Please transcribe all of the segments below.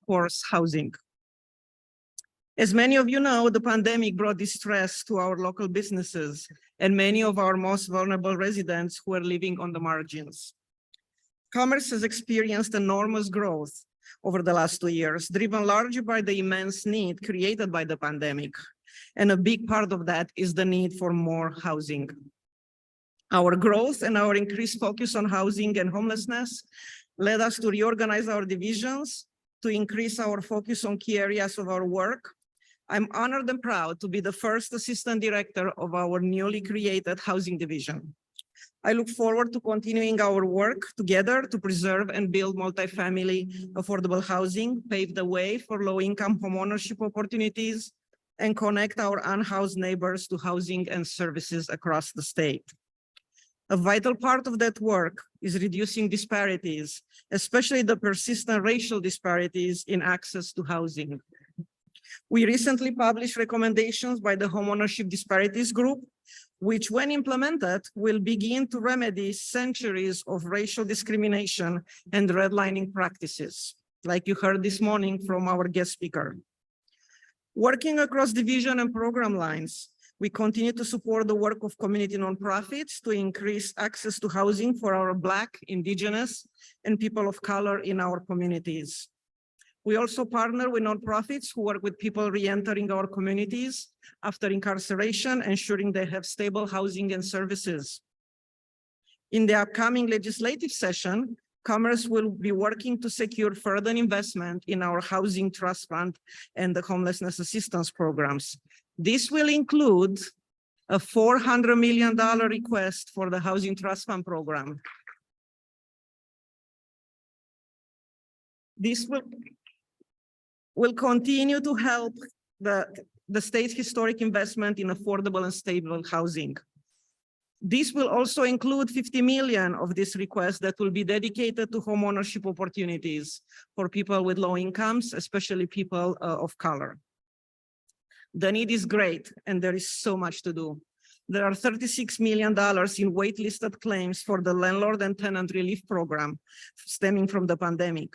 course, housing. As many of you know, the pandemic brought distress to our local businesses and many of our most vulnerable residents who are living on the margins. Commerce has experienced enormous growth over the last 2 years, driven largely by the immense need created by the pandemic. And a big part of that is the need for more housing. Our growth and our increased focus on housing and homelessness led us to reorganize our divisions, to increase our focus on key areas of our work. I'm honored and proud to be the first assistant director of our newly created housing division. I look forward to continuing our work together to preserve and build multifamily affordable housing, pave the way for low-income homeownership opportunities, and connect our unhoused neighbors to housing and services across the state. A vital part of that work is reducing disparities, especially the persistent racial disparities in access to housing. We recently published recommendations by the Homeownership Disparities Group, which, when implemented, will begin to remedy centuries of racial discrimination and redlining practices, like you heard this morning from our guest speaker. Working across division and program lines, we continue to support the work of community nonprofits to increase access to housing for our Black, Indigenous, and people of color in our communities. We also partner with nonprofits who work with people re-entering our communities after incarceration, ensuring they have stable housing and services. In the upcoming legislative session, Commerce will be working to secure further investment in our Housing Trust Fund and the homelessness assistance programs. This will include a $400 million request for the Housing Trust Fund program. This will continue to help the state's historic investment in affordable and stable housing. This will also include $50 million of this request that will be dedicated to homeownership opportunities for people with low incomes, especially people of color. The need is great, and there is so much to do. There are $36 million in waitlisted claims for the landlord and tenant relief program stemming from the pandemic.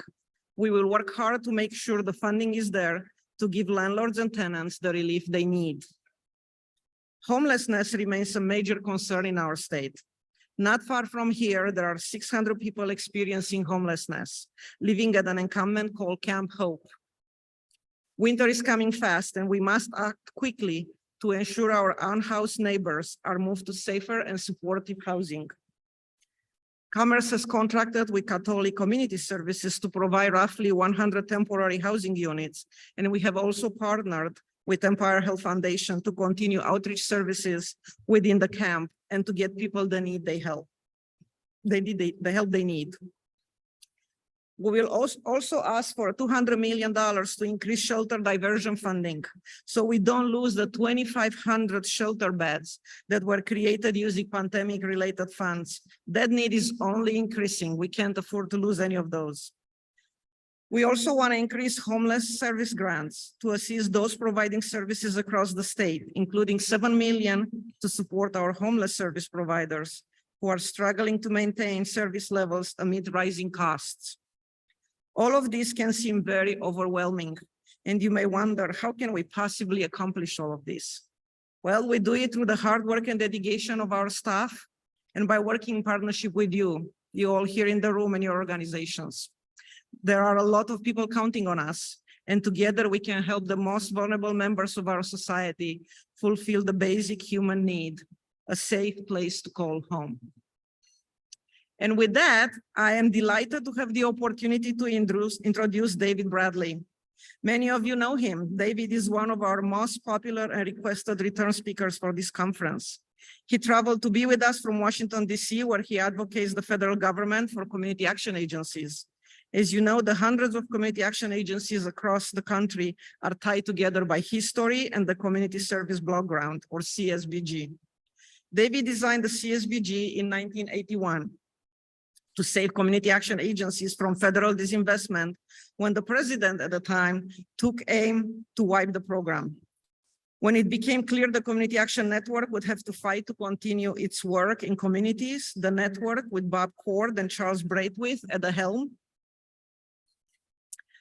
We will work hard to make sure the funding is there to give landlords and tenants the relief they need. Homelessness remains a major concern in our state. Not far from here, there are 600 people experiencing homelessness, living at an encampment called Camp Hope. Winter is coming fast, and we must act quickly to ensure our unhoused neighbors are moved to safer and supportive housing. Commerce has contracted with Catholic Community Services to provide roughly 100 temporary housing units, and we have also partnered with Empire Health Foundation to continue outreach services within the camp and to get people the help they need. We will also ask for $200 million to increase shelter diversion funding, so we don't lose the 2,500 shelter beds that were created using pandemic-related funds. That need is only increasing. We can't afford to lose any of those. We also want to increase homeless service grants to assist those providing services across the state, including $7 million to support our homeless service providers who are struggling to maintain service levels amid rising costs. All of this can seem very overwhelming, and you may wonder, how can we possibly accomplish all of this? Well, we do it through the hard work and dedication of our staff and by working in partnership with you all here in the room and your organizations. There are a lot of people counting on us, and together we can help the most vulnerable members of our society fulfill the basic human need, a safe place to call home. And with that, I am delighted to have the opportunity to introduce David Bradley. Many of you know him. David is one of our most popular and requested return speakers for this conference. He traveled to be with us from Washington, D.C., where he advocates the federal government for community action agencies. As you know, the hundreds of community action agencies across the country are tied together by history and the Community Service Block Grant, or CSBG. David designed the CSBG in 1981. To save community action agencies from federal disinvestment when the president at the time took aim to wipe the program. When it became clear the Community Action Network would have to fight to continue its work in communities, the network with Bob Cord and Charles Braithwaite at the helm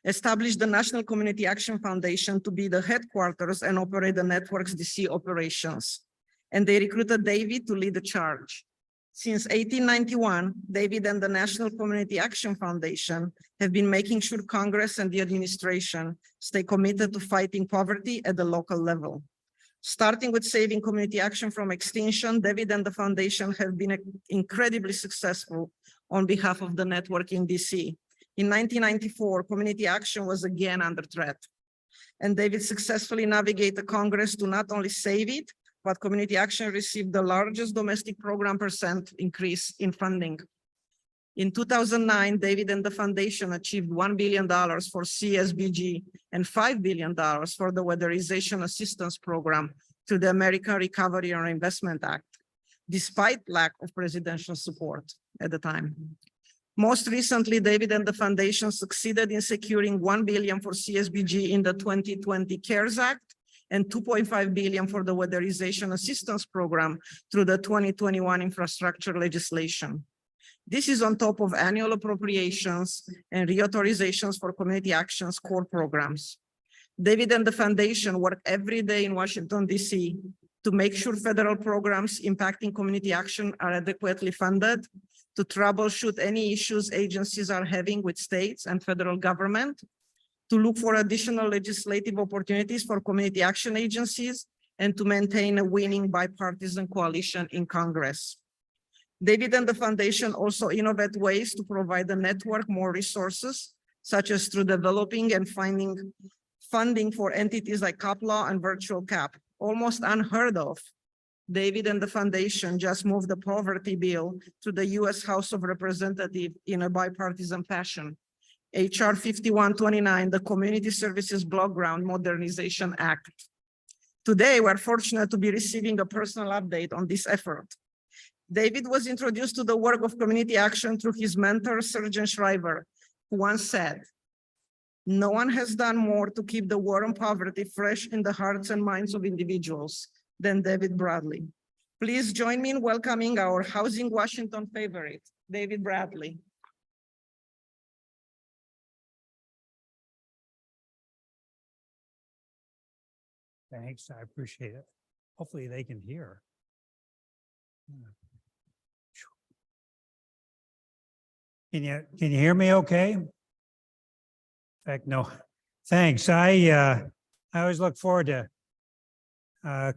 established the National Community Action Foundation to be the headquarters and operate the network's DC operations. And they recruited David to lead the charge. Since 1891, David and the National Community Action Foundation have been making sure Congress and the administration stay committed to fighting poverty at the local level. Starting with saving community action from extinction, David and the foundation have been incredibly successful on behalf of the network in DC. In 1994, community action was again under threat. And David successfully navigated Congress to not only save it, but community action received the largest domestic program percent increase in funding. In 2009, David and the foundation achieved $1 billion for CSBG and $5 billion for the Weatherization Assistance Program through the American Recovery and Reinvestment Act, despite lack of presidential support at the time. Most recently, David and the foundation succeeded in securing $1 billion for CSBG in the 2020 CARES Act and $2.5 billion for the Weatherization Assistance Program through the 2021 infrastructure legislation. This is on top of annual appropriations and reauthorizations for community actions core programs. David and the foundation work every day in Washington, DC to make sure federal programs impacting community action are adequately funded, to troubleshoot any issues agencies are having with states and federal government, to look for additional legislative opportunities for community action agencies, and to maintain a winning bipartisan coalition in Congress. David and the foundation also innovate ways to provide the network more resources, such as through developing and finding funding for entities like CAPLA and Virtual CAP, almost unheard of. David and the foundation just moved the poverty bill to the US House of Representatives in a bipartisan fashion. HR 5129, the Community Services Block Grant Modernization Act. Today, we're fortunate to be receiving a personal update on this effort. David was introduced to the work of community action through his mentor, Sergeant Shriver, who once said, "No one has done more to keep the war on poverty fresh in the hearts and minds of individuals than David Bradley." Please join me in welcoming our Housing Washington favorite, David Bradley. Thanks, I appreciate it. Hopefully they can hear. Can you hear me okay? In fact, no, thanks. I always look forward to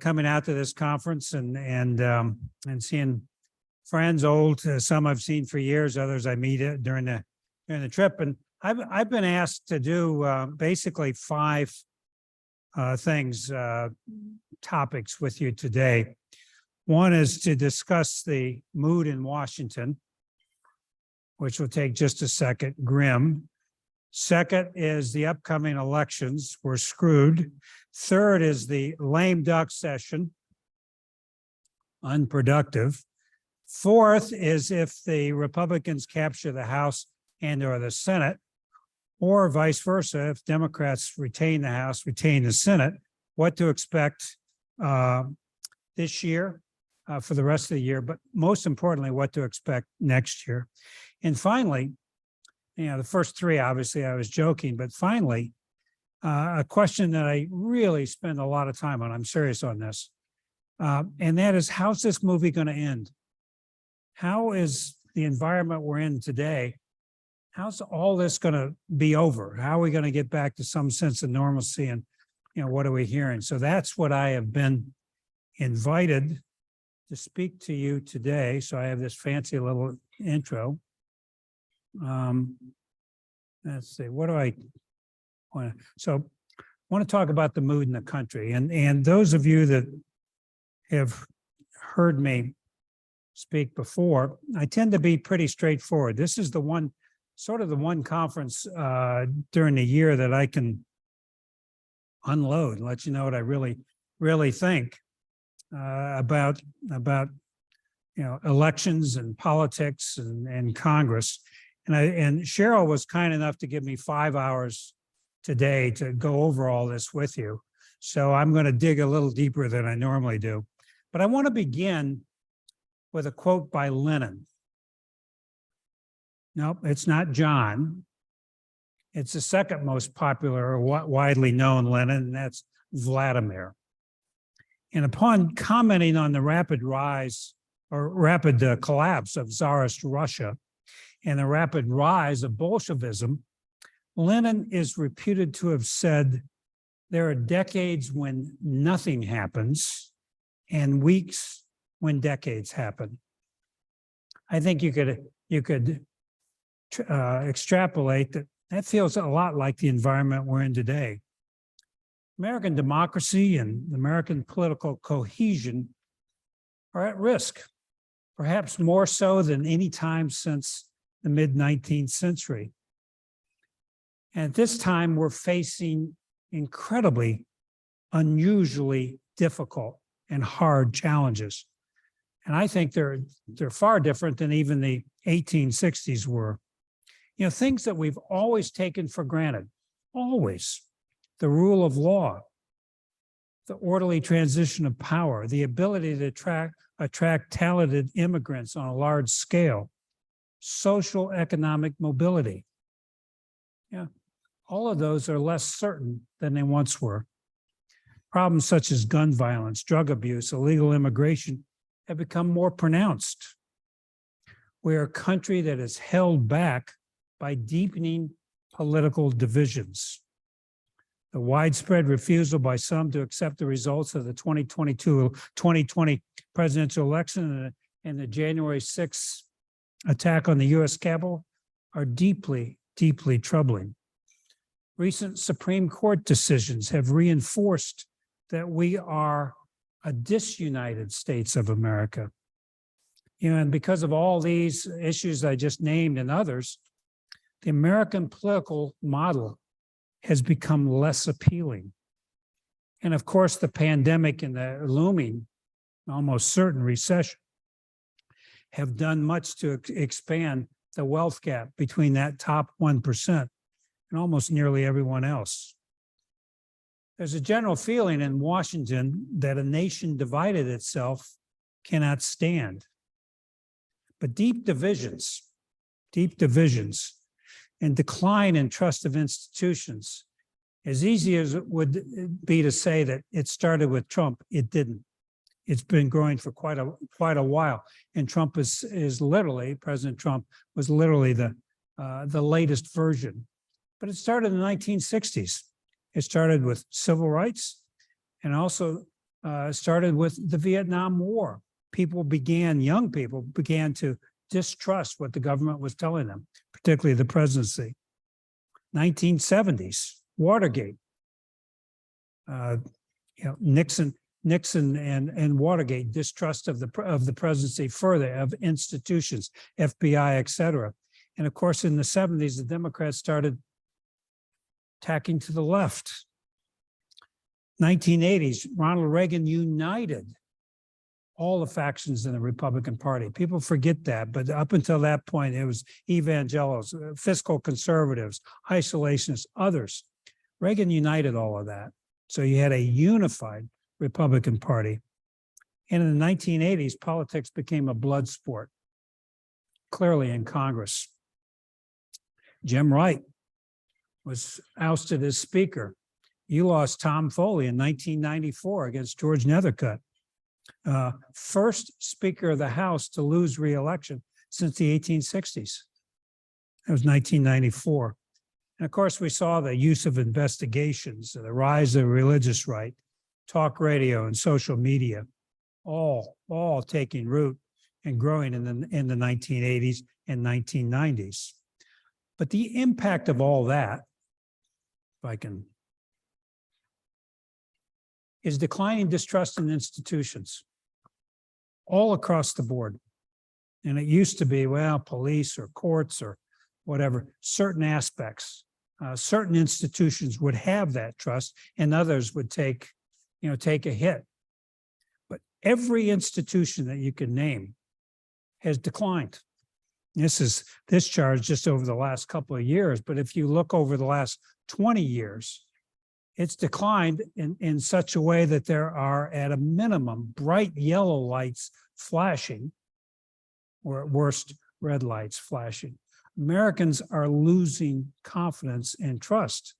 coming out to this conference and seeing friends, old, some I've seen for years, others I meet during the trip. And I've been asked to do basically 5 topics with you today. One is to discuss the mood in Washington, which will take just a second, grim. Second is the upcoming elections, we're screwed. Third is the lame duck session, unproductive. Fourth is if the Republicans capture the House and or the Senate, or vice versa, if Democrats retain the House, retain the Senate, what to expect this year, for the rest of the year, but most importantly, what to expect next year. And finally, the first 3, obviously I was joking, but finally, a question that I really spend a lot of time on, I'm serious on this, and that is, how's this movie going to end? How is the environment we're in today, how's all this going to be over? How are we going to get back to some sense of normalcy? And, what are we hearing? So that's what I have been invited to speak to you today. So I have this fancy little intro. Let's see, what do I want to, so I want to talk about the mood in the country. And those of you that have heard me speak before, I tend to be pretty straightforward. This is the one, sort of the one conference during the year that I can unload, let you know what I really think about elections and politics and Congress. And Cheryl was kind enough to give me 5 hours today to go over all this with you. So I'm going to dig a little deeper than I normally do. But I want to begin with a quote by Lenin. Nope, it's not John. It's the second most popular or widely known Lenin, and that's Vladimir. And upon commenting on the rapid rise or rapid collapse of Tsarist Russia and the rapid rise of Bolshevism, Lenin is reputed to have said, there are decades when nothing happens and weeks when decades happen. I think you could extrapolate that feels a lot like the environment we're in today. American democracy and American political cohesion are at risk, perhaps more so than any time since the mid-19th century. And at this time, we're facing incredibly, unusually difficult and hard challenges. And I think they're far different than even the 1860s were. You know, things that we've always taken for granted, always. The rule of law, the orderly transition of power, the ability to attract talented immigrants on a large scale, social economic mobility. Yeah, all of those are less certain than they once were. Problems such as gun violence, drug abuse, illegal immigration have become more pronounced. We are a country that is held back by deepening political divisions. The widespread refusal by some to accept the results of the 2020 presidential election and the January 6th attack on the U.S. Capitol are deeply, deeply troubling. Recent Supreme Court decisions have reinforced that we are a disunited states of America. You know, and because of all these issues I just named and others, the American political model has become less appealing. And of course, the pandemic and the looming, almost certain recession have done much to expand the wealth gap between that top 1% and almost nearly everyone else. There's a general feeling in Washington that a nation divided itself cannot stand. But deep divisions, and decline in trust of institutions, as easy as it would be to say that it started with Trump, it didn't. It's been growing for quite a while, and Trump is literally, President Trump was literally the latest version. But it started in the 1960s. It started with civil rights, and also started with the Vietnam War. Young people began to distrust what the government was telling them, particularly the presidency. 1970s, Watergate. Nixon and Watergate, distrust of the presidency further, of institutions, FBI, et cetera. And of course, in the 70s, the Democrats started tacking to the left. 1980s, Ronald Reagan united all the factions in the Republican Party. People forget that, but up until that point, it was evangelicals, fiscal conservatives, isolationists, others. Reagan united all of that. So you had a unified Republican Party. And in the 1980s, politics became a blood sport, clearly in Congress. Jim Wright was ousted as Speaker. You lost Tom Foley in 1994 against George Nethercutt. First Speaker of the House to lose re-election since the 1860s. That was 1994. And of course, we saw the use of investigations, the rise of religious right, talk radio and social media, all taking root and growing in the 1980s and 1990s. But the impact of all that, if I can, is declining distrust in institutions all across the board. And it used to be, well, police or courts or whatever, certain aspects, certain institutions would have that trust and others would take a hit. But every institution that you can name has declined. This chart is just over the last couple of years, but if you look over the last 20 years, it's declined in such a way that there are, at a minimum, bright yellow lights flashing, or at worst, red lights flashing. Americans are losing confidence and trust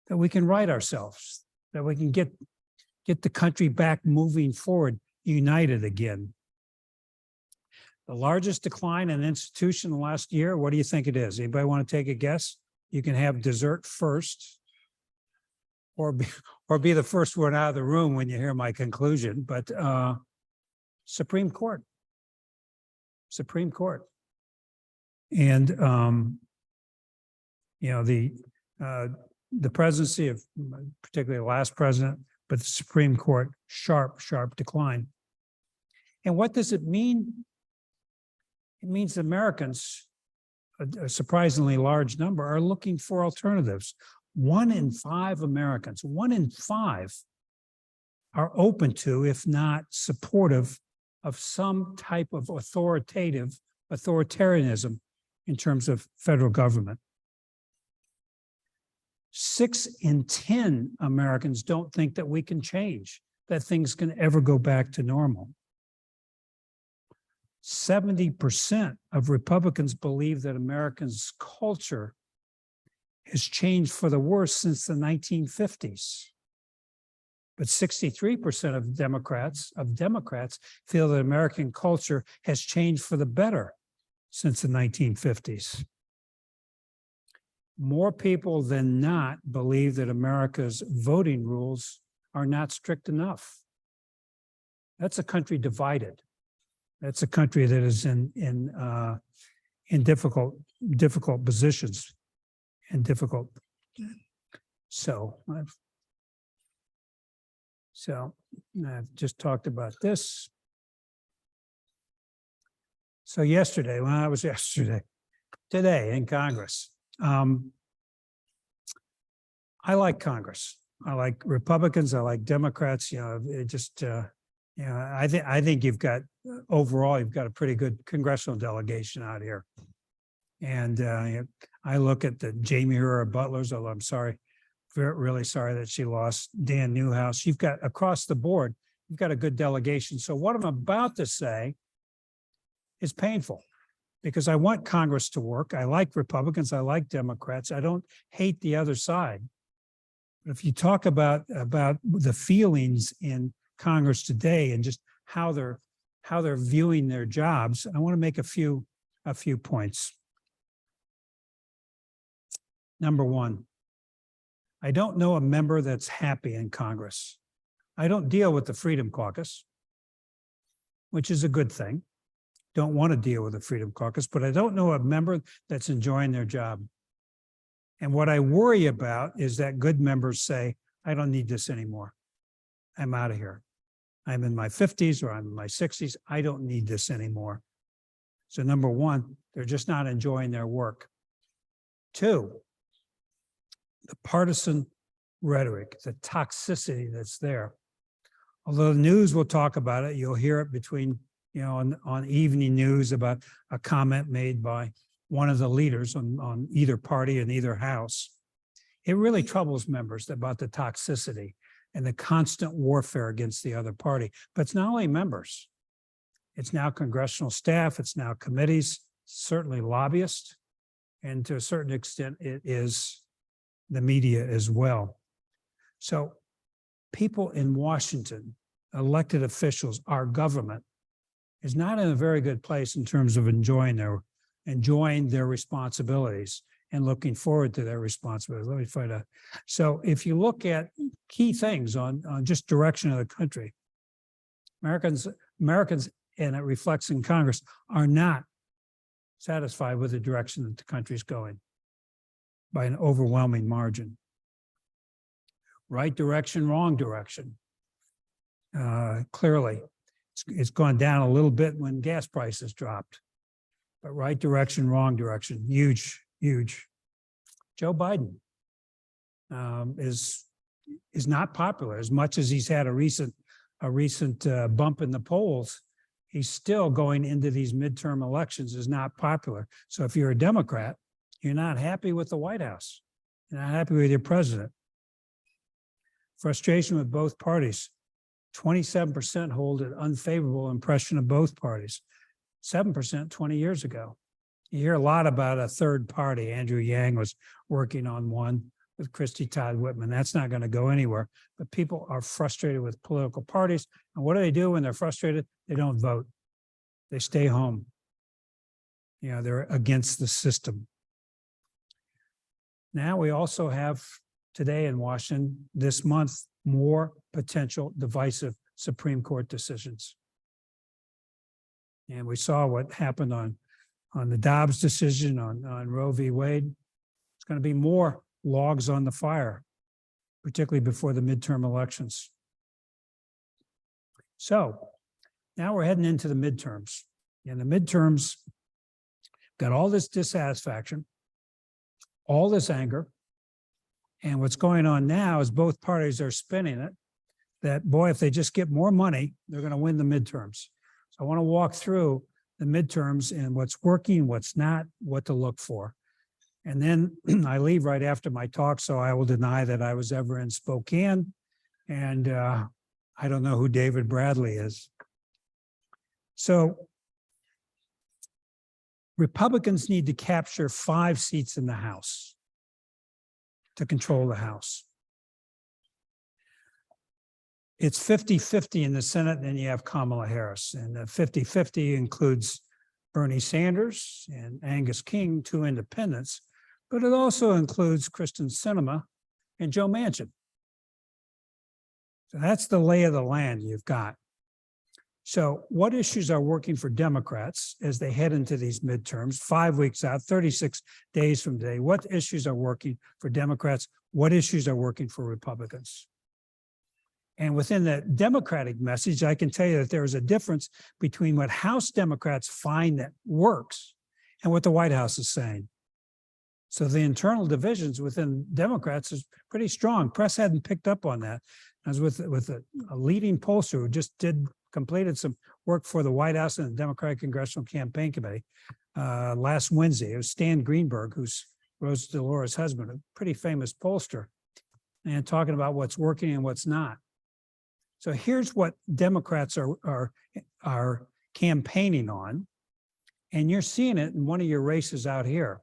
that we can right ourselves, that we can get the country back moving forward, united again. The largest decline in institution last year, what do you think it is? Anybody want to take a guess? You can have dessert first or be the first one out of the room when you hear my conclusion, but Supreme Court. Supreme Court. And the presidency of particularly the last president, but the Supreme Court, sharp decline. And what does it mean? It means Americans, a surprisingly large number, are looking for alternatives. 1 in 5 Americans, 1 in 5 are open to, if not supportive of some type of authoritarianism in terms of federal government. 6 in 10 Americans don't think that we can change, that things can ever go back to normal. 70% of Republicans believe that Americans' culture has changed for the worse since the 1950s. But 63% of Democrats feel that American culture has changed for the better since the 1950s. More people than not believe that America's voting rules are not strict enough. That's a country divided. That's a country that is in difficult positions and difficult. So I've just talked about this. So today in Congress, I like Congress. I like Republicans. I like Democrats. I think overall you've got a pretty good congressional delegation out here. And I look at the Jamie Herrera Butlers, although I'm really sorry that she lost. Dan Newhouse. You've got across the board, you've got a good delegation. So what I'm about to say is painful because I want Congress to work. I like Republicans. I like Democrats. I don't hate the other side. But if you talk about the feelings in Congress today and just how they're viewing their jobs, I want to make a few points. Number one, I don't know a member that's happy in Congress. I don't deal with the Freedom Caucus, which is a good thing. Don't want to deal with the Freedom Caucus, but I don't know a member that's enjoying their job. And what I worry about is that good members say, I don't need this anymore. I'm out of here. I'm in my 50s or I'm in my 60s. I don't need this anymore. So number one, they're just not enjoying their work. 2, the partisan rhetoric, the toxicity that's there. Although the news will talk about it, you'll hear it between, on evening news about a comment made by one of the leaders on either party in either house. It really troubles members about the toxicity and the constant warfare against the other party. But it's not only members. It's now congressional staff. It's now committees, certainly lobbyists. And to a certain extent, it is the media as well. So people in Washington, elected officials, our government, is not in a very good place in terms of enjoying their responsibilities and looking forward to their responsibilities. Let me find out. So if you look at key things on just direction of the country, Americans, and it reflects in Congress, are not satisfied with the direction that the country's going by an overwhelming margin. Right direction, wrong direction. Clearly, it's gone down a little bit when gas prices dropped, but right direction, wrong direction, huge. Joe Biden is not popular as much as he's had a recent bump in the polls. He's still going into these midterm elections is not popular. So if you're a Democrat, you're not happy with the White House. You're not happy with your president. Frustration with both parties. 27% hold an unfavorable impression of both parties. 7% 20 years ago. You hear a lot about a third party. Andrew Yang was working on one with Christy Todd Whitman. That's not going to go anywhere. But people are frustrated with political parties. And what do when they're frustrated? They don't vote. They stay home. You know, they're against the system. Now we also have today in Washington this month more potential divisive Supreme Court decisions. And we saw what happened on the Dobbs decision on Roe v. Wade. It's going to be more logs on the fire, particularly before the midterm elections. So now we're heading into the midterms. And the midterms got all this dissatisfaction, all this anger. And what's going on now is both parties are spinning it that, boy, if they just get more money, they're going to win the midterms. So I want to walk through the midterms and what's working, what's not, what to look for. And then I leave right after my talk, so I will deny that I was ever in Spokane. And I don't know who David Bradley is. So Republicans need to capture 5 seats in the House to control the House. It's 50-50 in the Senate, and then you have Kamala Harris. And the 50-50 includes Bernie Sanders and Angus King, 2 independents, but it also includes Kristen Sinema and Joe Manchin. So that's the lay of the land you've got. So what issues are working for Democrats as they head into these midterms, 5 weeks out, 36 days from today? What issues are working for Democrats? What issues are working for Republicans? And within the Democratic message, I can tell you that there is a difference between what House Democrats find that works and what the White House is saying. So the internal divisions within Democrats is pretty strong. Press hadn't picked up on that. I was with a leading pollster who just completed some work for the White House and the Democratic Congressional Campaign Committee last Wednesday. It was Stan Greenberg, who's Rose DeLaura's husband, a pretty famous pollster, and talking about what's working and what's not. So here's what Democrats are campaigning on, and you're seeing it in one of your races out here,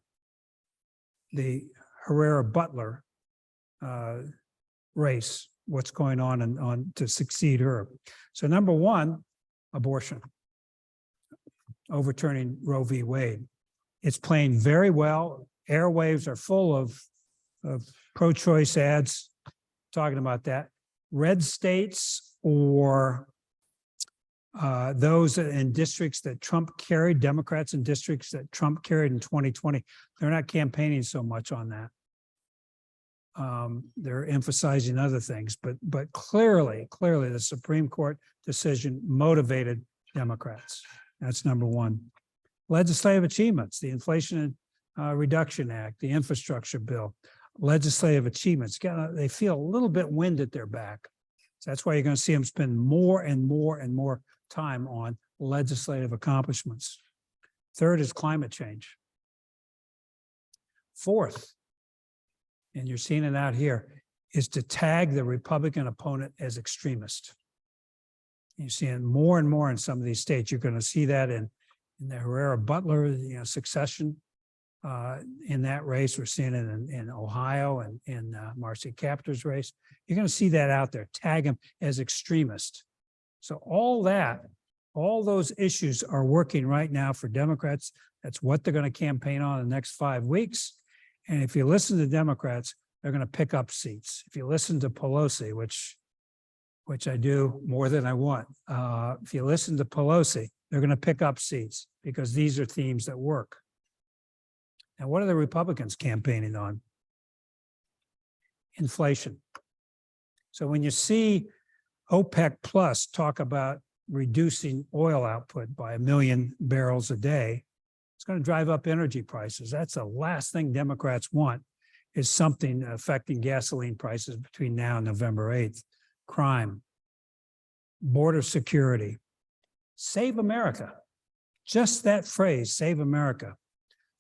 the Herrera-Butler race. What's going on to succeed her. So number one, abortion, overturning Roe v. Wade. It's playing very well. Airwaves are full of pro-choice ads talking about that. Red states or those in districts that Trump carried, Democrats in districts that Trump carried in 2020, they're not campaigning so much on that. They're emphasizing other things, but clearly the Supreme Court decision motivated Democrats. That's number one. Legislative achievements, the Inflation Reduction Act, the infrastructure bill, legislative achievements. They feel a little bit wind at their back. So that's why you're going to see them spend more and more time on legislative accomplishments. Third is climate change. Fourth, and you're seeing it out here, is to tag the Republican opponent as extremist. You're seeing more and more in some of these states. You're going to see that in the Herrera-Butler succession in that race. We're seeing it in Ohio and in Marcy Kaptur's race. You're going to see that out there. Tag them as extremist. So all those issues are working right now for Democrats. That's what they're going to campaign on in the next 5 weeks. And if you listen to Democrats, they're going to pick up seats. If you listen to Pelosi, which I do more than I want, if you listen to Pelosi, they're going to pick up seats because these are themes that work. Now, what are the Republicans campaigning on? Inflation. So when you see OPEC Plus talk about reducing oil output by 1 million barrels a day, it's going to drive up energy prices. That's the last thing Democrats want, is something affecting gasoline prices between now and November 8th. Crime, border security, save America. Just that phrase, save America.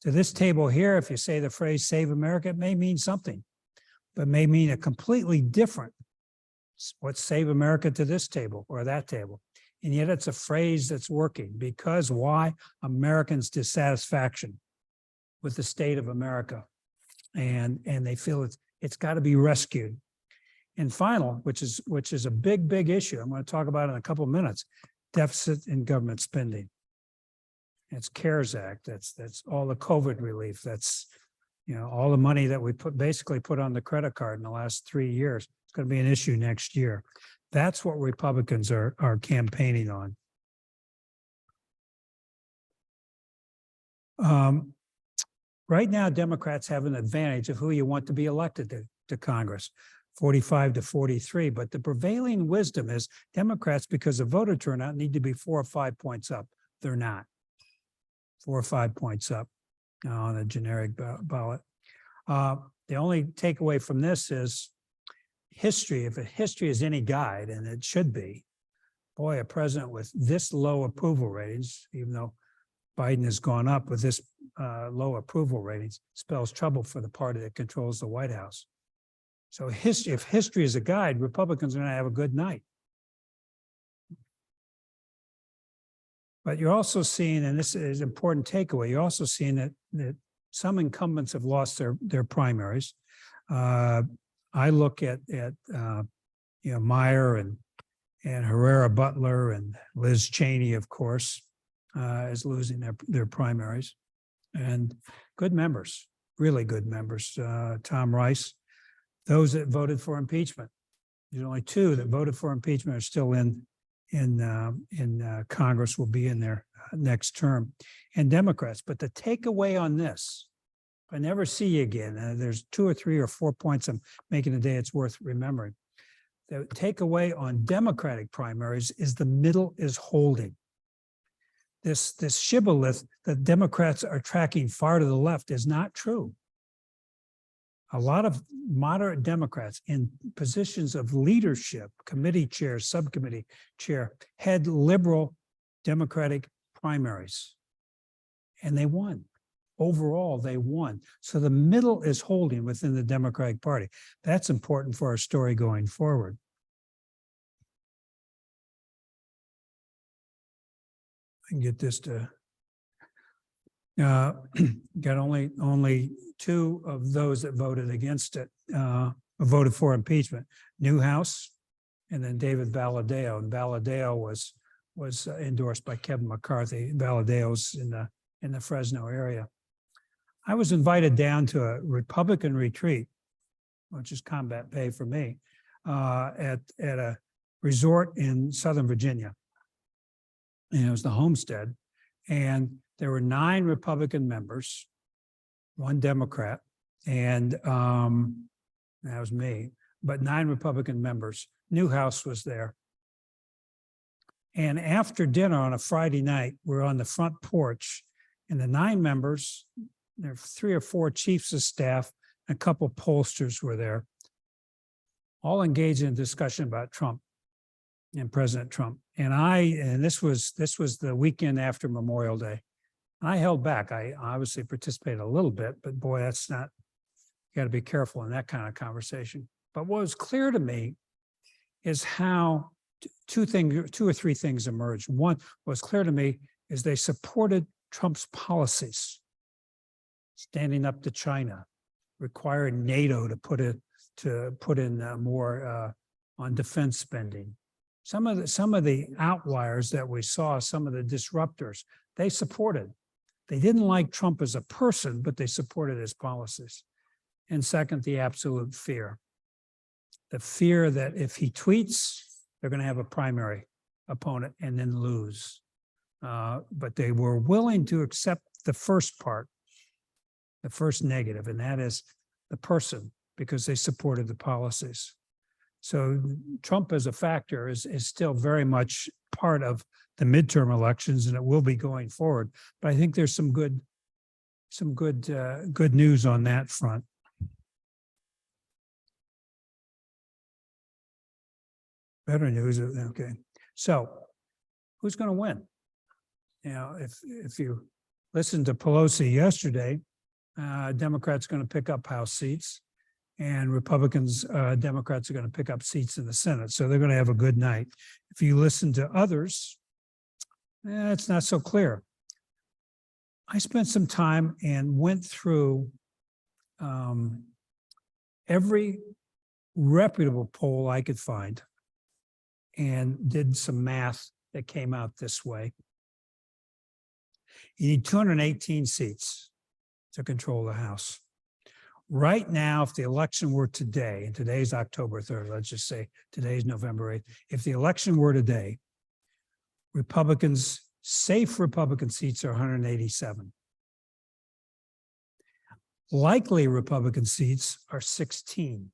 To this table here, if you say the phrase save America, it may mean something, but may mean a completely different what's save America to this table or that table. And yet it's a phrase that's working because why? Americans' dissatisfaction with the state of America. And they feel it's got to be rescued. And final, which is a big issue, I'm going to talk about in a couple of minutes, deficit in government spending. It's CARES Act. That's all the COVID relief. That's, all the money that we basically put on the credit card in the last 3 years. It's going to be an issue next year. That's what Republicans are campaigning on. Right now, Democrats have an advantage of who you want to be elected to Congress, 45 to 43. But the prevailing wisdom is Democrats, because of voter turnout, need to be 4 or 5 points up. They're not. 4 or 5 points up on a generic ballot. The only takeaway from this is history. If history is any guide, and it should be, boy, a president with this low approval ratings, even though Biden has gone up with this low approval ratings, spells trouble for the party that controls the White House. So if history is a guide, Republicans are going to have a good night. But you're also seeing, and this is an important takeaway, you're also seeing that some incumbents have lost their primaries. I look at Meyer and Herrera Butler and Liz Cheney, of course, is losing their primaries, and good members, really good members. Tom Rice, those that voted for impeachment. There's only 2 that voted for impeachment are still in Congress, will be in their next term, and Democrats. But the takeaway on this, if I never see you again, there's 2 or 3 or 4 points I'm making today it's worth remembering. The takeaway on Democratic primaries is the middle is holding. This shibboleth that Democrats are tracking far to the left is not true. A lot of moderate Democrats in positions of leadership, committee chair, subcommittee chair, had liberal Democratic primaries, and they won. Overall, they won. So the middle is holding within the Democratic Party. That's important for our story going forward. I can get this to got only 2 of those that voted against it, voted for impeachment. Newhouse and then David Valadao. And Valadao was endorsed by Kevin McCarthy. Valadao's in the Fresno area. I was invited down to a Republican retreat, which is combat pay for me, at a resort in Southern Virginia. And it was the Homestead. And there were 9 Republican members, 1 Democrat, and that was me, but 9 Republican members. Newhouse was there. And after dinner on a Friday night, we're on the front porch, and the 9 members, there were 3 or 4 chiefs of staff, a couple pollsters were there, all engaged in a discussion about Trump and President Trump. And this was the weekend after Memorial Day. I held back. I obviously participated a little bit, but boy, that's not, you got to be careful in that kind of conversation. But what was clear to me is how 2 or 3 things emerged. One, what was clear to me is they supported Trump's policies, standing up to China, requiring NATO to put in more on defense spending. Some of the outliers that we saw, some of the disruptors, they supported. They didn't like Trump as a person, but they supported his policies. And second, the absolute fear. The fear that if he tweets, they're going to have a primary opponent and then lose. But they were willing to accept the first part, the first negative, and that is the person, because they supported the policies. So Trump as a factor is still very much part of the midterm elections, and it will be going forward. But I think there's some good news on that front. Better news, okay. So who's going to win? If you listen to Pelosi yesterday, Democrats going to pick up House seats, and Democrats are going to pick up seats in the Senate. So they're going to have a good night. If you listen to others, it's not so clear. I spent some time and went through every reputable poll I could find and did some math that came out this way. You need 218 seats to control the House. Right now, if the election were today, and today's October 3rd, let's just say today's November 8th, if the election were today, Republicans, safe Republican seats are 187. Likely Republican seats are 16.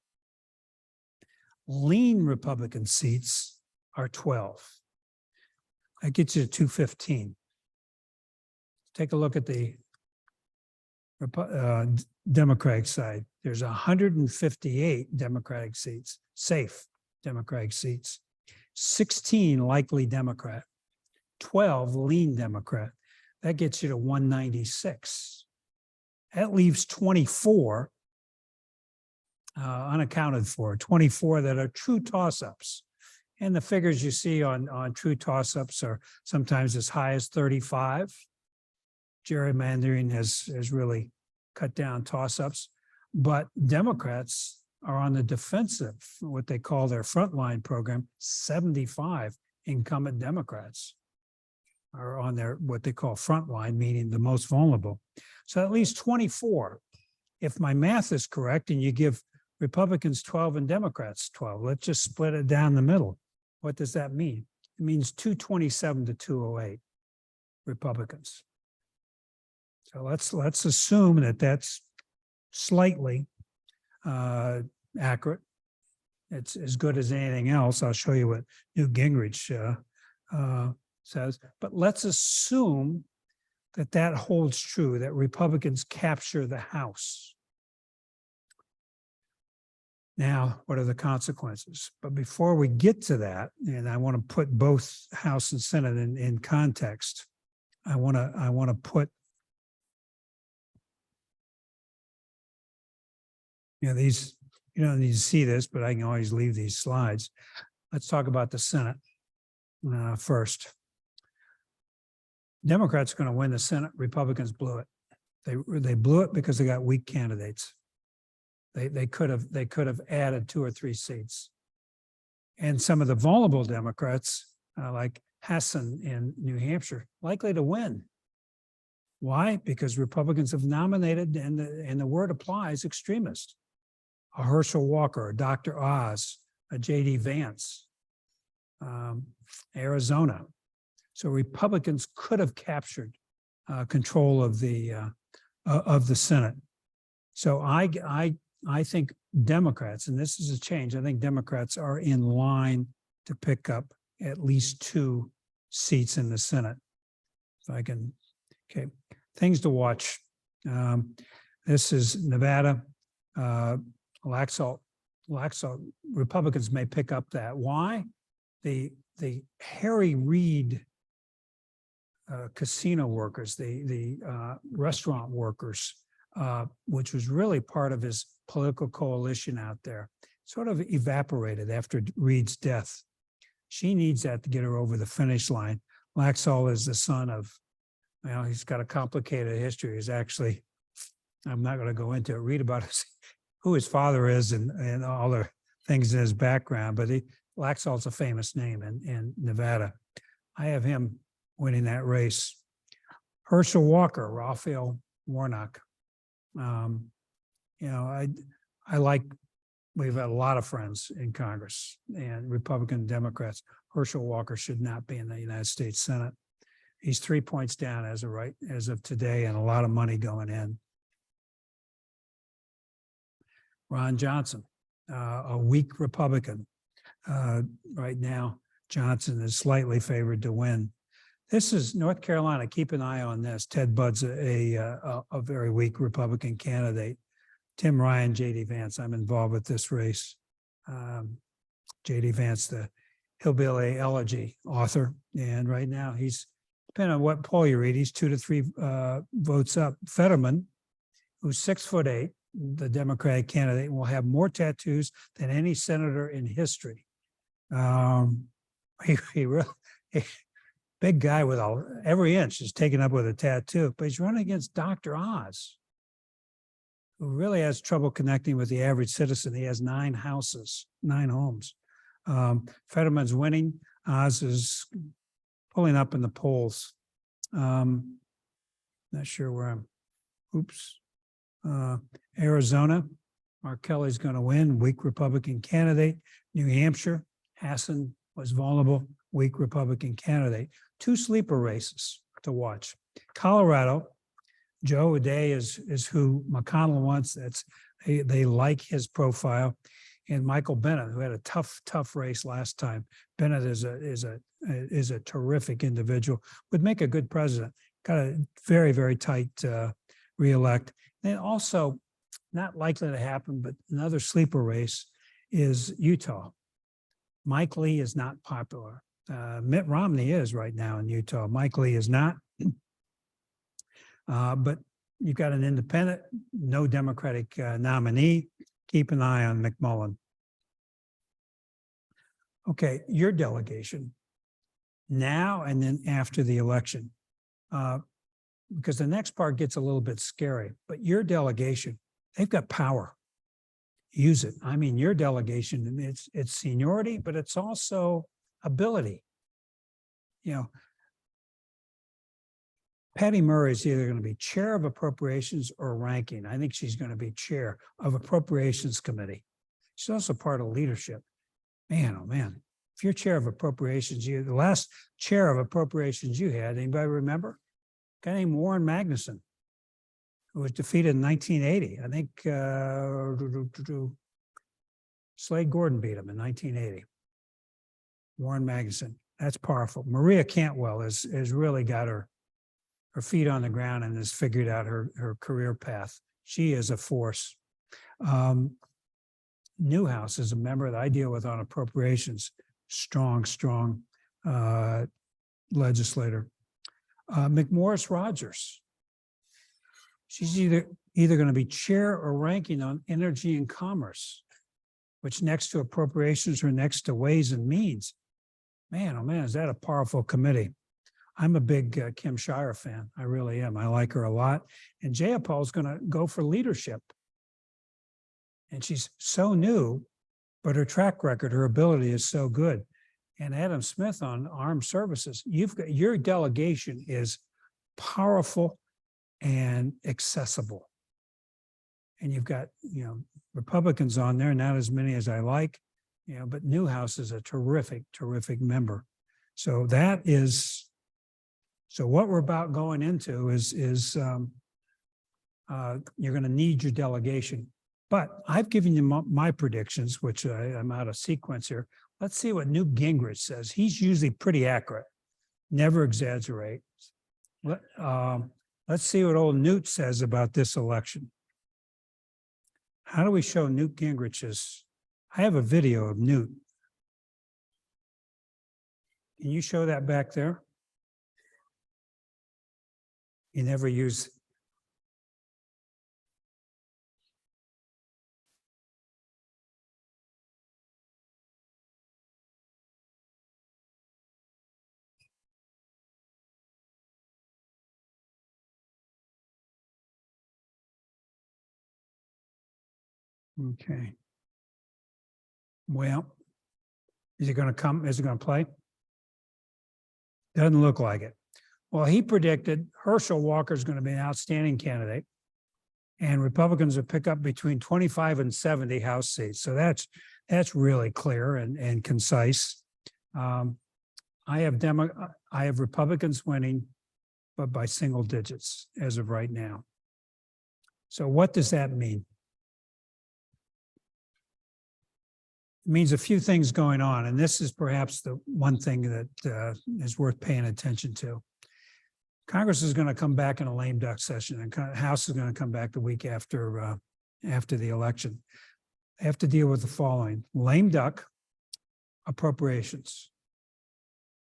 Lean Republican seats are 12. That gets you to 215. Take a look at the Democratic side. There's 158 Democratic seats, safe Democratic seats, 16 likely Democrat, 12 lean Democrat. That gets you to 196. That leaves 24 unaccounted for, 24 that are true toss-ups. And the figures you see on true toss-ups are sometimes as high as 35. Gerrymandering has really cut down toss-ups, but Democrats are on the defensive, what they call their frontline program. 75 incumbent Democrats are on their what they call frontline, meaning the most vulnerable. So at least 24. If my math is correct and you give Republicans 12 and Democrats 12, let's just split it down the middle. What does that mean? It means 227 to 208 Republicans. So let's assume that that's slightly accurate. It's as good as anything else. I'll show you what Newt Gingrich says. But let's assume that that holds true, that Republicans capture the House. Now, what are the consequences? But before we get to that, and I want to put both House and Senate in context, I want to put these, you don't need to see this, but I can always leave these slides. Let's talk about the Senate first. Democrats are going to win the Senate. Republicans blew it. They blew it because they got weak candidates. They could have added 2 or 3 seats. And some of the vulnerable Democrats, like Hassan in New Hampshire, likely to win. Why? Because Republicans have nominated, and the word applies, extremist. A Herschel Walker, a Dr. Oz, a J.D. Vance, Arizona. So Republicans could have captured control of the Senate. So I think Democrats, and this is a change, I think Democrats are in line to pick up at least 2 seats in the Senate. If I can, okay, things to watch. This is Nevada. Laxalt, Republicans may pick up that. Why? The Harry Reid casino workers, the restaurant workers, which was really part of his political coalition out there, sort of evaporated after Reid's death. She needs that to get her over the finish line. Laxalt is the son of, well, he's got a complicated history. He's actually, I'm not going to go into it, read about who his father is and all the things in his background, but Laxalt's a famous name in Nevada. I have him winning that race. Herschel Walker, Raphael Warnock. I like, we've had a lot of friends in Congress and Republican Democrats. Herschel Walker should not be in the United States Senate. He's 3 points down as of today, and a lot of money going in. Ron Johnson, a weak Republican. Right now, Johnson is slightly favored to win. This is North Carolina. Keep an eye on this. Ted Budd's a very weak Republican candidate. Tim Ryan, J.D. Vance. I'm involved with this race. J.D. Vance, the Hillbilly Elegy author. And right now he's, depending on what poll you read, he's 2 to 3 votes up. Fetterman, who's 6'8", the Democratic candidate, will have more tattoos than any senator in history. He really, big guy with every inch is taken up with a tattoo, but he's running against Dr. Oz, who really has trouble connecting with the average citizen. He has 9 houses, 9 homes. Fetterman's winning. Oz is pulling up in the polls. Not sure where I'm. Oops. Arizona, Mark Kelly's going to win, weak Republican candidate. New Hampshire, Hassan was vulnerable, weak Republican candidate. 2 sleeper races to watch. Colorado, Joe O'Dea is who McConnell wants. They like his profile. And Michael Bennett, who had a tough race last time. Bennett is a terrific individual, would make a good president. Got a very, very tight reelect. And also, not likely to happen, but another sleeper race is Utah. Mike Lee is not popular. Mitt Romney is right now in Utah. Mike Lee is not. But you've got an independent, no Democratic nominee. Keep an eye on McMullen. Okay, your delegation now and then after the election, because the next part gets a little bit scary, but your delegation, they've got power. Use it. I mean, your delegation, it's seniority, but it's also ability. You know, Patty Murray is either going to be chair of appropriations or ranking. I think she's going to be chair of appropriations committee. She's also part of leadership. Man, oh man, if you're chair of appropriations, the last chair of appropriations you had, anybody remember? A guy named Warren Magnuson, who was defeated in 1980. I think Slade Gordon beat him in 1980. Warren Magnuson, that's powerful. Maria Cantwell has really got her feet on the ground and has figured out her career path. She is a force. Newhouse is a member that I deal with on appropriations. Strong legislator. McMorris Rogers. She's either going to be chair or ranking on energy and commerce, which next to appropriations or next to ways and means. Man, oh man, is that a powerful committee? I'm a big Kim Shire fan. I really am. I like her a lot. And Jayapal is going to go for leadership. And she's so new, but her track record, her ability is so good. And Adam Smith on armed services, your delegation is powerful and accessible. And you've got, Republicans on there, not as many as I like, but Newhouse is a terrific member. So so what we're about going into is you're going to need your delegation. But I've given you my predictions, which I'm out of sequence here. Let's see what Newt Gingrich says. He's usually pretty accurate, never exaggerate. Let's see what old Newt says about this election. How do we show Newt Gingrich's? I have a video of Newt. Can you show that back there? You never use. Okay. Well, is it going to come? Is it going to play? Doesn't look like it. Well, he predicted Herschel Walker is going to be an outstanding candidate, and Republicans will pick up between 25 and 70 House seats. So that's really clear and concise. I have Republicans winning, but by single digits as of right now. So what does that mean? It means a few things going on, and this is perhaps the one thing that is worth paying attention to. Congress is going to come back in a lame duck session, and House is going to come back the week after the election. They have to deal with the following: lame duck appropriations.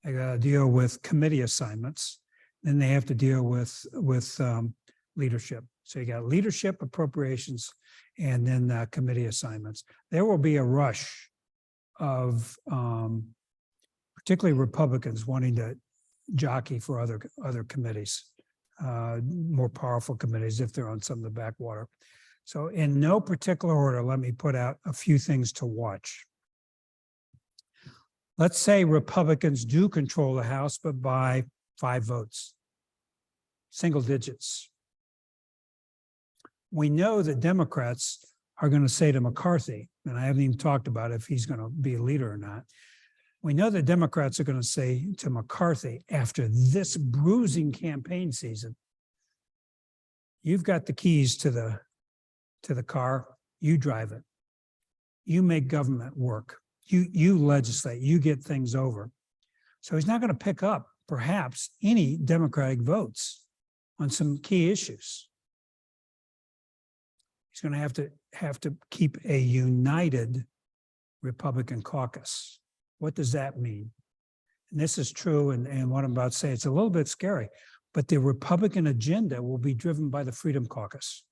They got to deal with committee assignments. Then they have to deal with leadership. So you got leadership, appropriations, and then committee assignments. There will be a rush of particularly Republicans wanting to jockey for other committees, more powerful committees if they're on some of the backwater. So in no particular order, let me put out a few things to watch. Let's say Republicans do control the House, but by 5 votes, single digits. We know that Democrats are going to say to McCarthy, and I haven't even talked about if he's going to be a leader or not. We know that Democrats are going to say to McCarthy after this bruising campaign season, you've got the keys to the car, you drive it. You make government work. You legislate, you get things over. So he's not going to pick up perhaps any Democratic votes on some key issues. He's going to have to keep a united Republican caucus. What does that mean? And this is true, and what I'm about to say, it's a little bit scary, but the Republican agenda will be driven by the Freedom Caucus.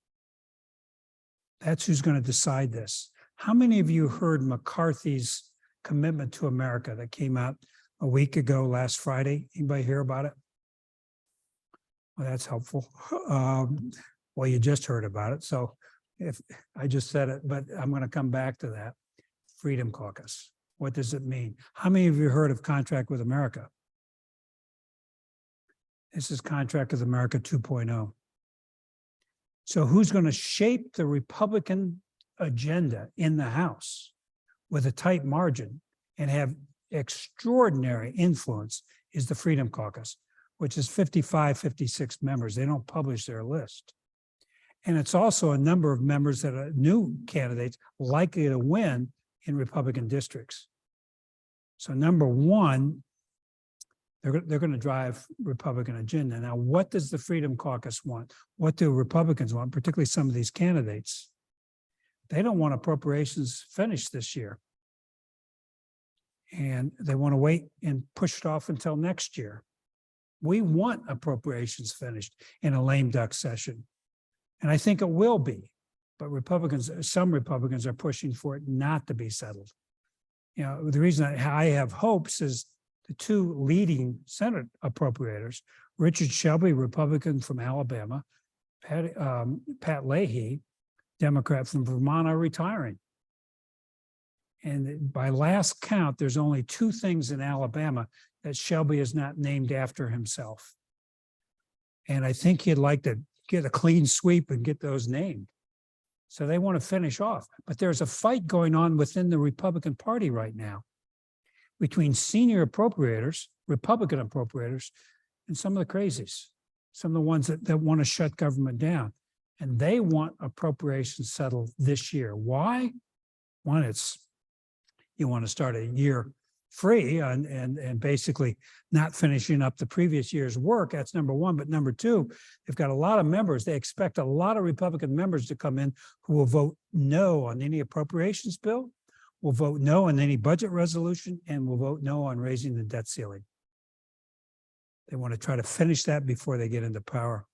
That's who's going to decide this. How many of you heard McCarthy's commitment to America that came out a week ago last Friday? Anybody hear about it? Well, that's helpful. Well, you just heard about it. So if I just said it, but I'm going to come back to that. Freedom Caucus. What does it mean? How many of you heard of Contract with America? This is Contract with America 2.0. So who's going to shape the Republican agenda in the House with a tight margin and have extraordinary influence is the Freedom Caucus, which is 55, 56 members. They don't publish their list. And it's also a number of members that are new candidates likely to win in Republican districts. So number one, they're going to drive Republican agenda. Now, what does the Freedom Caucus want? What do Republicans want, particularly some of these candidates? They don't want appropriations finished this year. And they want to wait and push it off until next year. We want appropriations finished in a lame duck session. And I think it will be. But some Republicans are pushing for it not to be settled. You know, the reason I have hopes is the 2 leading Senate appropriators, Richard Shelby, Republican from Alabama, Pat Leahy, Democrat from Vermont, are retiring. And by last count, there's only 2 things in Alabama that Shelby is not named after himself. And I think he'd like to get a clean sweep and get those named. So they want to finish off. But there's a fight going on within the Republican Party right now between senior appropriators, Republican appropriators, and some of the crazies, some of the ones that want to shut government down. And they want appropriations settled this year. Why? One, it's you want to start a year free and basically not finishing up the previous year's work. That's number one. But number two, they've got a lot of members. They expect a lot of Republican members to come in who will vote no on any appropriations bill, will vote no on any budget resolution, and will vote no on raising the debt ceiling. They want to try to finish that before they get into power.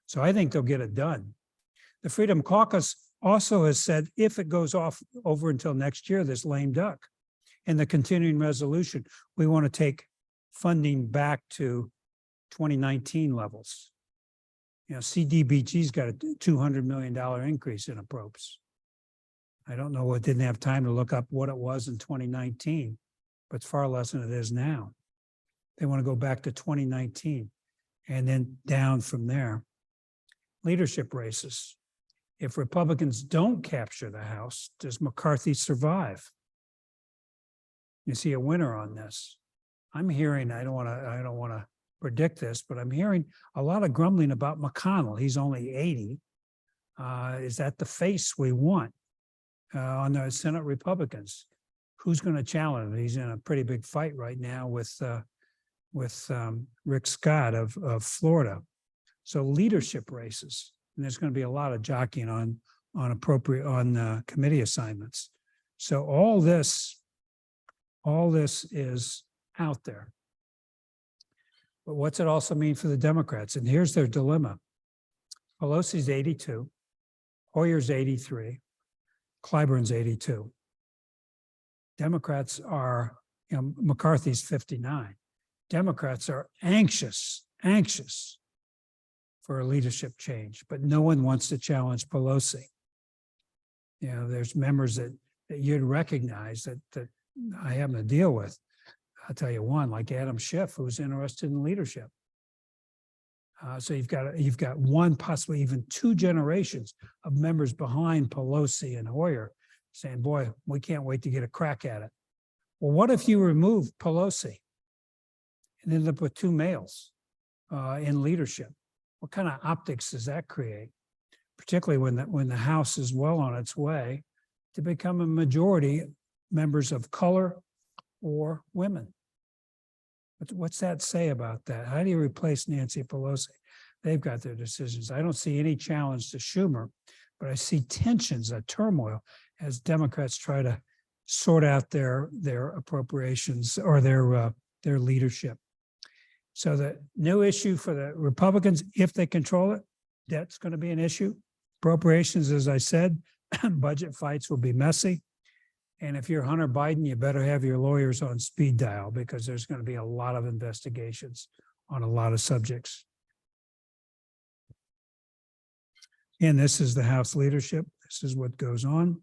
So I think they'll get it done. The Freedom Caucus also has said if it goes off over until next year, this lame duck, in the continuing resolution, we want to take funding back to 2019 levels. You know, CDBG's got a $200 million increase in approps. I don't know, I didn't have time to look up what it was in 2019, but it's far less than it is now. They want to go back to 2019 and then down from there. Leadership races. If Republicans don't capture the House, does McCarthy survive? You see a winner on this. I'm hearing, I don't want to predict this, but I'm hearing a lot of grumbling about McConnell. He's only 80. Is that the face we want on the Senate Republicans? Who's going to challenge him? He's in a pretty big fight right now with Rick Scott of Florida. So leadership races, and there's going to be a lot of jockeying on committee assignments. So all this is out there. But what's it also mean for the Democrats? And here's their dilemma. Pelosi's 82, Hoyer's 83, Clyburn's 82. Democrats are, McCarthy's 59. Democrats are anxious for a leadership change, but no one wants to challenge Pelosi. You know, there's members that you'd recognize that I happen to deal with. I'll tell you one, like Adam Schiff, who's interested in leadership. So you've got one, possibly even two generations of members behind Pelosi and Hoyer saying, boy, we can't wait to get a crack at it. Well, what if you remove Pelosi and end up with two males in leadership? What kind of optics does that create? Particularly when the House is well on its way to become a majority members of color or women. What's that say about that? How do you replace Nancy Pelosi? They've got their decisions. I don't see any challenge to Schumer, but I see tensions, a turmoil as Democrats try to sort out their appropriations or their leadership. So the new issue for the Republicans, if they control it, debt's going to be an issue. Appropriations, as I said, budget fights will be messy. And if you're Hunter Biden, you better have your lawyers on speed dial because there's going to be a lot of investigations on a lot of subjects. And this is the House leadership. This is what goes on.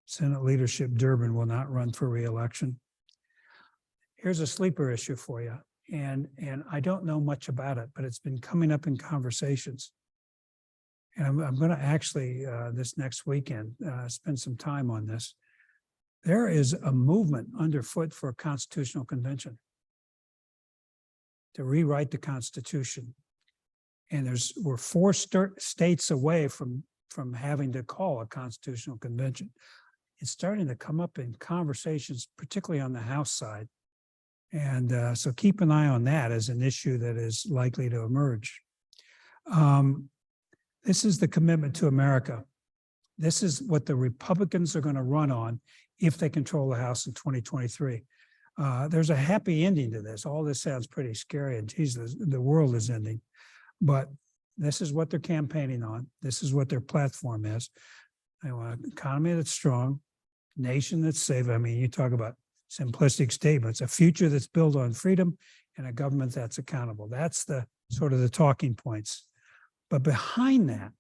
Senate leadership, Durbin will not run for re-election. Here's a sleeper issue for you. And I don't know much about it, but it's been coming up in conversations. And I'm going to actually, this next weekend, spend some time on this. There is a movement underfoot for a constitutional convention to rewrite the Constitution. And we're 4 states away from having to call a constitutional convention. It's starting to come up in conversations, particularly on the House side. And so keep an eye on that as an issue that is likely to emerge. This is the commitment to America. This is what the Republicans are going to run on if they control the House in 2023. There's a happy ending to this. All this sounds pretty scary and geez, the world is ending. But this is what they're campaigning on. This is what their platform is. They want an economy that's strong, nation that's safe. I mean, you talk about simplistic statements, a future that's built on freedom and a government that's accountable. That's the sort of the talking points. But behind that,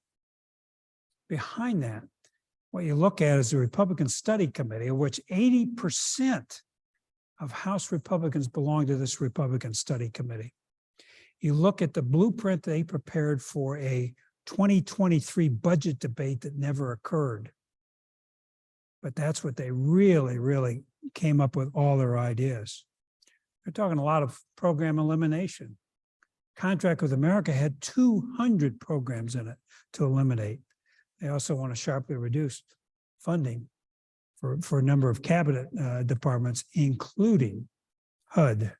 what you look at is the Republican Study Committee, of which 80% of House Republicans belong to this Republican Study Committee. You look at the blueprint they prepared for a 2023 budget debate that never occurred. But that's what they really came up with all their ideas. They're talking a lot of program elimination. Contract with America had 200 programs in it to eliminate. They also want to sharply reduce funding for a number of cabinet departments, including HUD.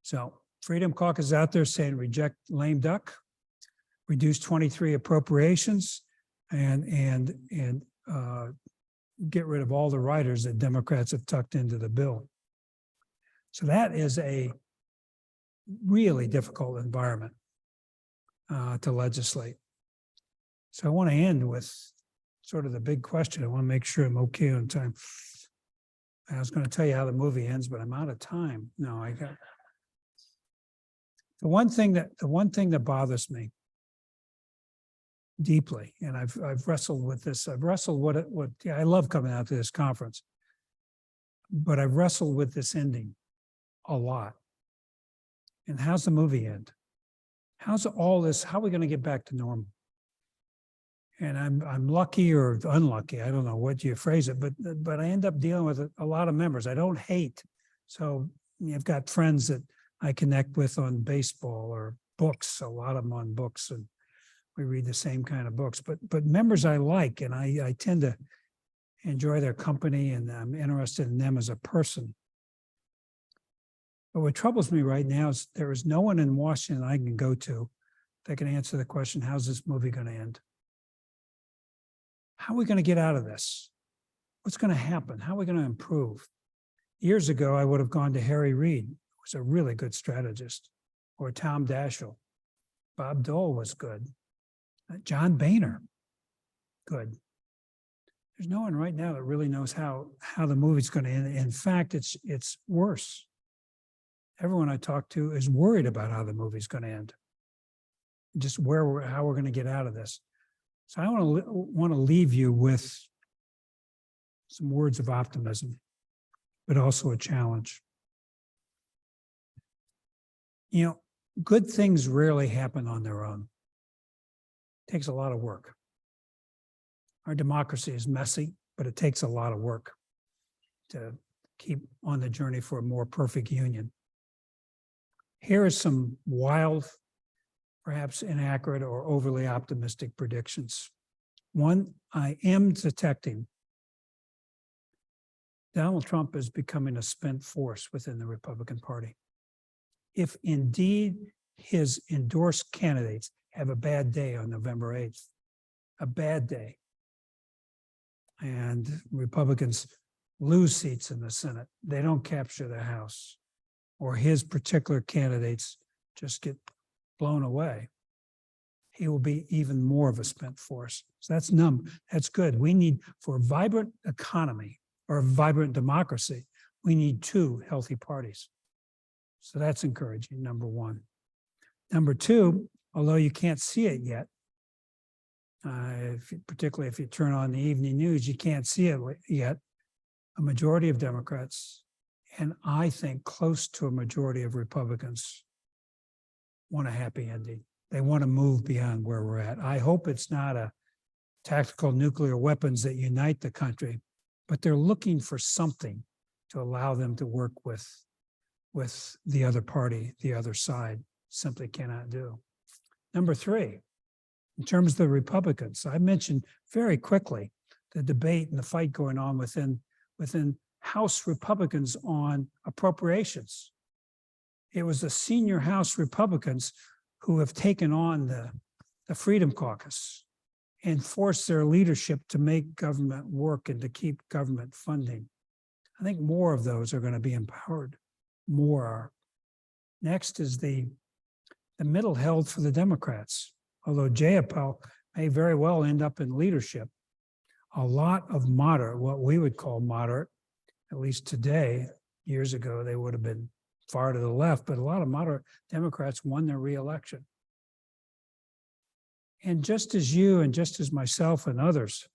So Freedom Caucus is out there saying reject lame duck, reduce 23 appropriations, and get rid of all the riders that Democrats have tucked into the bill. So that is a really difficult environment to legislate. So I want to end with sort of the big question. I want to make sure I'm okay on time. I was going to tell you how the movie ends, but I'm out of time. No, I got the one thing that bothers me deeply, and I've wrestled with this. I've wrestled I love coming out to this conference, but I've wrestled with this ending a lot. And how's the movie end? How's all this? How are we going to get back to normal? And I'm lucky or unlucky. I don't know what you phrase it, but I end up dealing with a lot of members. I don't hate. So I've got friends that I connect with on baseball or books. A lot of them on books, and we read the same kind of books. But members I like, and I tend to enjoy their company, and I'm interested in them as a person. But what troubles me right now is there is no one in Washington I can go to that can answer the question, how's this movie going to end? How are we going to get out of this? What's going to happen? How are we going to improve? Years ago, I would have gone to Harry Reid, who was a really good strategist, or Tom Daschle. Bob Dole was good. John Boehner, good. There's no one right now that really knows how the movie's going to end. In fact, it's worse. Everyone I talk to is worried about how the movie's going to end. Just how we're going to get out of this. So I want to leave you with some words of optimism, but also a challenge. You know, good things rarely happen on their own. It takes a lot of work. Our democracy is messy, but it takes a lot of work to keep on the journey for a more perfect union. Here are some wild, perhaps inaccurate or overly optimistic predictions. One, I am detecting Donald Trump is becoming a spent force within the Republican Party. If indeed his endorsed candidates have a bad day on November 8th, a bad day, and Republicans lose seats in the Senate, they don't capture the House, or his particular candidates just get blown away, he will be even more of a spent force. So that's good. We need, for a vibrant economy or a vibrant democracy, we need two healthy parties. So that's encouraging, number one. Number two, although you can't see it yet, particularly if you turn on the evening news, you can't see it yet. A majority of Democrats, and I think close to a majority of Republicans, want a happy ending. They want to move beyond where we're at. I hope it's not a tactical nuclear weapons that unite the country, but they're looking for something to allow them to work with the other party, the other side. Simply cannot do. Number three, in terms of the Republicans, I mentioned very quickly the debate and the fight going on within House Republicans on appropriations. It was the senior House Republicans who have taken on the Freedom Caucus and forced their leadership to make government work and to keep government funding. I think more of those are going to be empowered. More are. Next is the middle held for the Democrats. Although Jayapal may very well end up in leadership, a lot of moderate, what we would call moderate, at least today, years ago, they would have been far to the left, but a lot of moderate Democrats won their reelection. And just as you and just as myself and others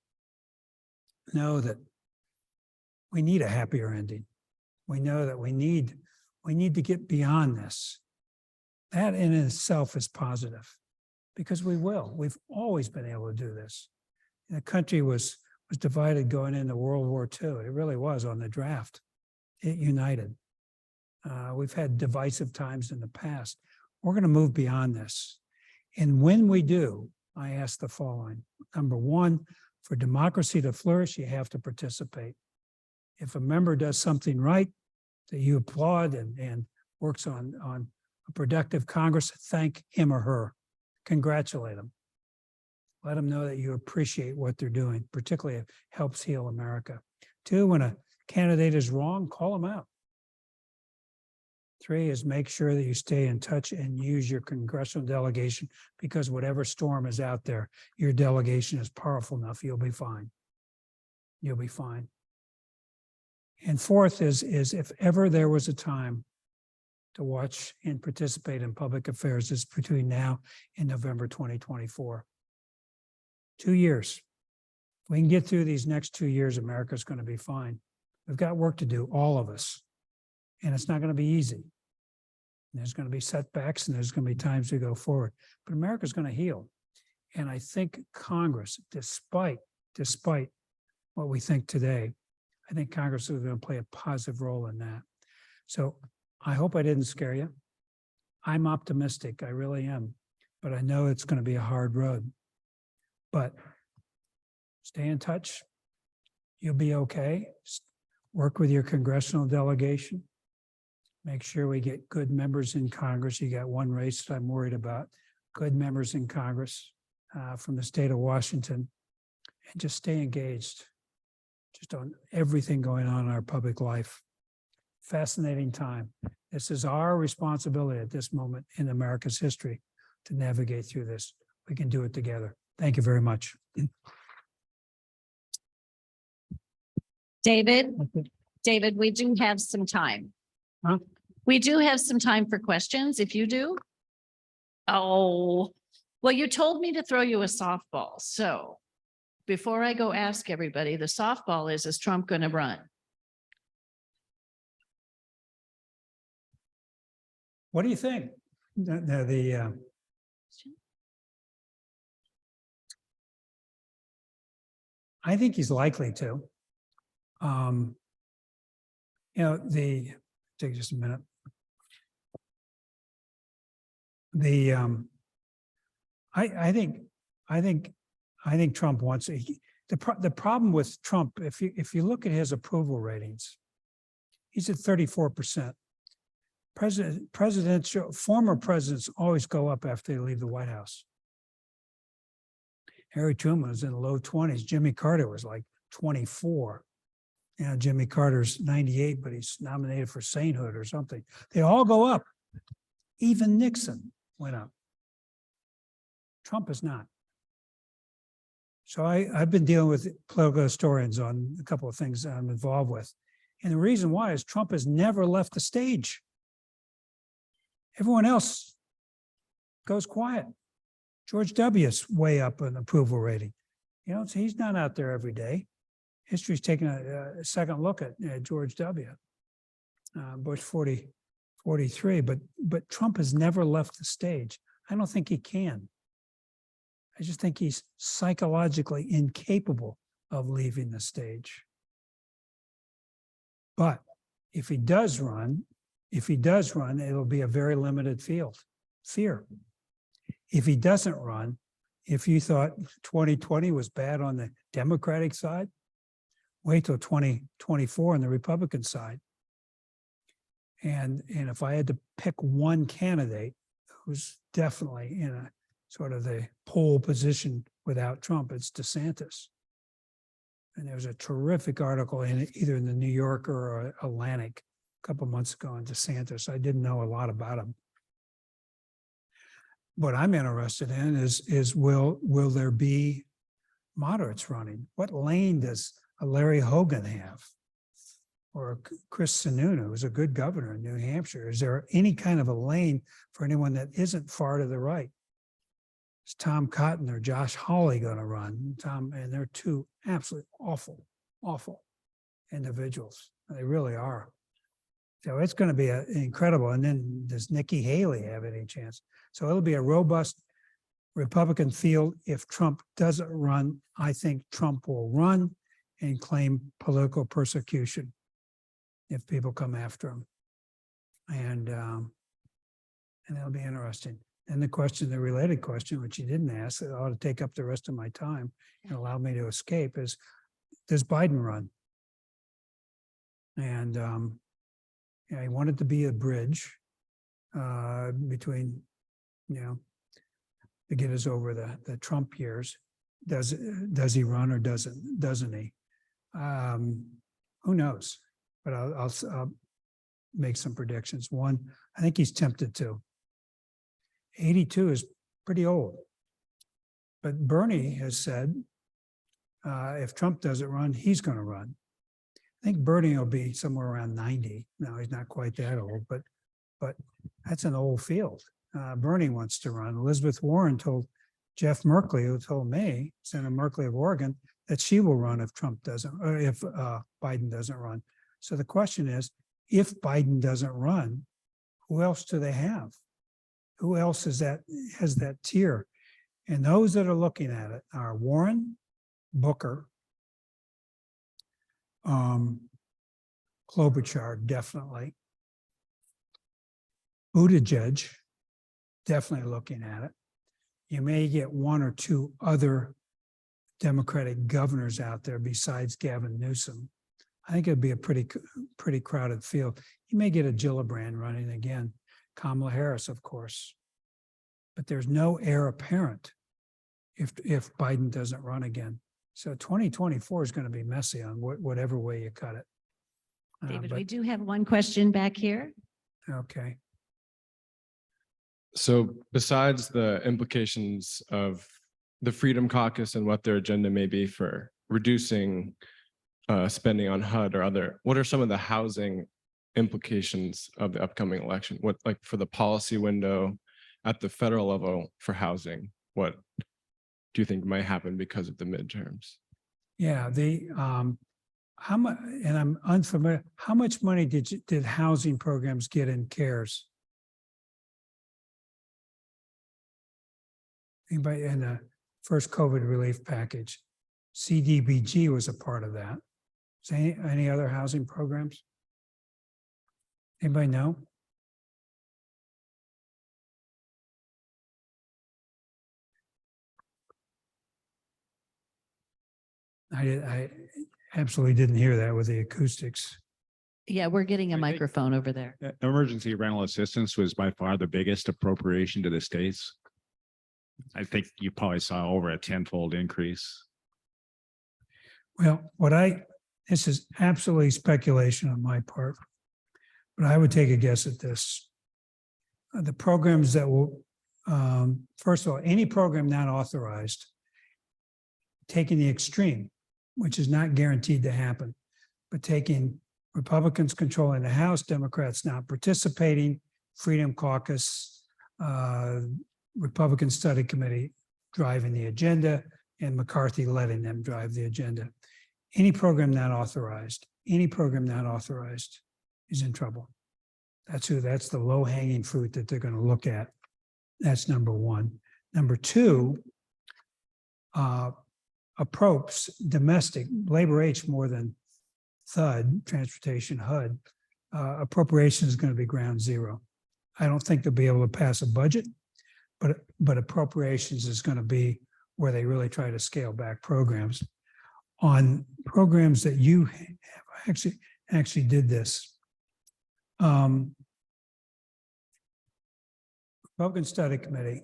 know that we need a happier ending, we know that we need to get beyond this. That in itself is positive because we will. We've always been able to do this. The country was divided going into World War II. It really was on the draft. It united. We've had divisive times in the past. We're going to move beyond this. And when we do, I ask the following. Number one, for democracy to flourish, you have to participate. If a member does something right that you applaud and works on a productive Congress, thank him or her. Congratulate them. Let them know that you appreciate what they're doing, particularly if it helps heal America. Two, when a candidate is wrong, call them out. Three is make sure that you stay in touch and use your congressional delegation because whatever storm is out there, your delegation is powerful enough, you'll be fine. You'll be fine. And fourth is if ever there was a time to watch and participate in public affairs, it's between now and November 2024. 2 years. If we can get through these next 2 years, America's going to be fine. We've got work to do, all of us. And it's not going to be easy. And there's going to be setbacks and there's going to be times to go forward. But America's going to heal. And I think Congress, despite what we think today, I think Congress is going to play a positive role in that. So I hope I didn't scare you. I'm optimistic, I really am. But I know it's going to be a hard road. But stay in touch. You'll be okay. Work with your congressional delegation. Make sure we get good members in Congress. You got one race that I'm worried about. Good members in Congress from the state of Washington. And just stay engaged just on everything going on in our public life. Fascinating time. This is our responsibility at this moment in America's history to navigate through this. We can do it together. Thank you very much. David, we do have some time. Huh? We do have some time for questions if you do. Oh, well, you told me to throw you a softball. So before I go ask everybody, the softball is Trump going to run? What do you think? I think he's likely to. Take just a minute. I think Trump wants it. The problem with Trump, if you look at his approval ratings, he's at 34%. Former presidents always go up after they leave the White House. Harry Truman was in the low 20s. Jimmy Carter was like 24. Jimmy Carter's 98, but he's nominated for sainthood or something. They all go up. Even Nixon went up. Trump is not. So I've been dealing with political historians on a couple of things that I'm involved with. And the reason why is Trump has never left the stage. Everyone else goes quiet. George W.'s way up in approval rating. So he's not out there every day. History's taking a second look at George W. Bush 43, but Trump has never left the stage. I don't think he can. I just think he's psychologically incapable of leaving the stage. But if he does run, it'll be a very limited field. Fear. If he doesn't run, if you thought 2020 was bad on the Democratic side, wait till 2024 on the Republican side. And if I had to pick one candidate who's definitely in a sort of the pole position without Trump, it's DeSantis. And there was a terrific article in either in the New Yorker or Atlantic a couple months ago on DeSantis. I didn't know a lot about him. What I'm interested in is will there be moderates running? What lane does a Larry Hogan have? Or Chris Sununu, who's a good governor in New Hampshire? Is there any kind of a lane for anyone that isn't far to the right? Is Tom Cotton or Josh Hawley going to run? And they're two absolutely awful individuals. They really are. So it's going to be incredible. And then does Nikki Haley have any chance? So it'll be a robust Republican field. If Trump doesn't run, I think Trump will run and claim political persecution if people come after him. And it'll be interesting. And the related question, which you didn't ask, that ought to take up the rest of my time and allow me to escape, is does Biden run? And he wanted to be a bridge between, to get us over the Trump years. Does he run or doesn't he? Who knows? But I'll make some predictions. One, I think he's tempted to. 82 is pretty old. But Bernie has said, if Trump doesn't run, he's going to run. I think Bernie will be somewhere around 90. No, he's not quite that old, but that's an old field. Bernie wants to run. Elizabeth Warren told Jeff Merkley, who told me, Senator Merkley of Oregon, that she will run if Trump doesn't, or if Biden doesn't run. So the question is, if Biden doesn't run, who else do they have? Who else has that tier? And those that are looking at it are Warren, Booker, Klobuchar, definitely. Buttigieg, definitely looking at it. You may get one or two other Democratic governors out there besides Gavin Newsom. I think it'd be a pretty crowded field. You may get a Gillibrand running again. Kamala Harris, of course. But there's no heir apparent if Biden doesn't run again. So 2024 is going to be messy on whatever way you cut it. David, we do have one question back here. Okay. So besides the implications of the Freedom Caucus and what their agenda may be for reducing spending on HUD or other, what are some of the housing implications of the upcoming election? What, like for the policy window at the federal level for housing, what do you think might happen because of the midterms? Yeah, how much, and I'm unfamiliar, how much money did housing programs get in CARES? Anybody in the first COVID relief package? CDBG was a part of that. Is any other housing programs? Anybody know? I absolutely didn't hear that with the acoustics. Yeah, we're getting a I think- microphone over there. Emergency rental assistance was by far the biggest appropriation to the states. I think you probably saw over a tenfold increase. Well, this is absolutely speculation on my part, but I would take a guess at this. The programs that will, first of all, any program not authorized, taking the extreme, which is not guaranteed to happen, but taking Republicans controlling the House, Democrats not participating, Freedom Caucus, Republican Study Committee driving the agenda, and McCarthy letting them drive the agenda. Any program not authorized is in trouble. That's the low-hanging fruit that they're going to look at. That's number one. Number two, approps domestic labor H more than THUD, transportation HUD, appropriation is going to be ground zero. I don't think they'll be able to pass a budget, but appropriations is going to be where they really try to scale back programs. On programs that you have actually did this. Republican Study Committee,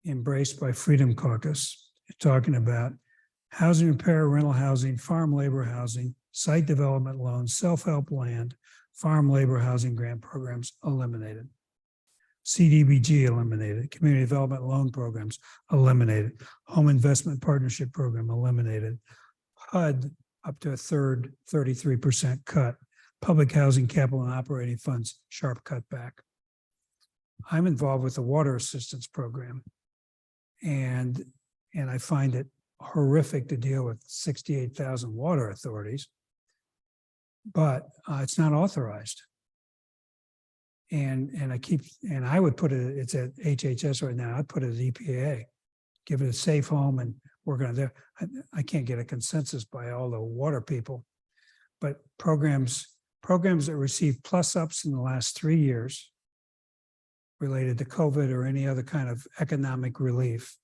embraced by Freedom Caucus, talking about housing repair, rental housing, farm labor housing, site development loans, self-help land, farm labor housing grant programs eliminated. CDBG eliminated, community development loan programs eliminated, home investment partnership program eliminated, HUD up to a third, 33% cut, public housing capital and operating funds, sharp cut back. I'm involved with the water assistance program, and I find it horrific to deal with 68,000 water authorities, but it's not authorized. And I would put it, it's at HHS right now, I'd put it at EPA, give it a safe home, and we're going to, I can't get a consensus by all the water people, but programs that receive plus ups in the last 3 years related to COVID or any other kind of economic relief,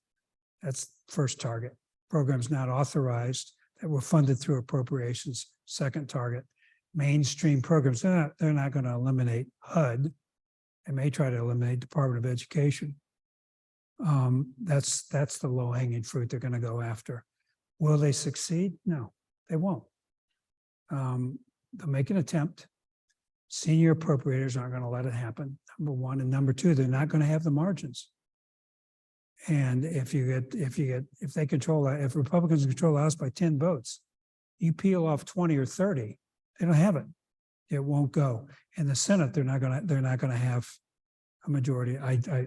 that's first target. Programs not authorized that were funded through appropriations, second target. Mainstream programs, they're not going to eliminate HUD. They may try to eliminate Department of Education. That's the low-hanging fruit they're going to go after. Will they succeed? No, they won't. They'll make an attempt. Senior appropriators aren't going to let it happen, number one. And number two, they're not going to have the margins. And if they control that, if Republicans control the House by 10 votes, you peel off 20 or 30, they don't have it. It won't go. In the Senate, they're not going to have a majority.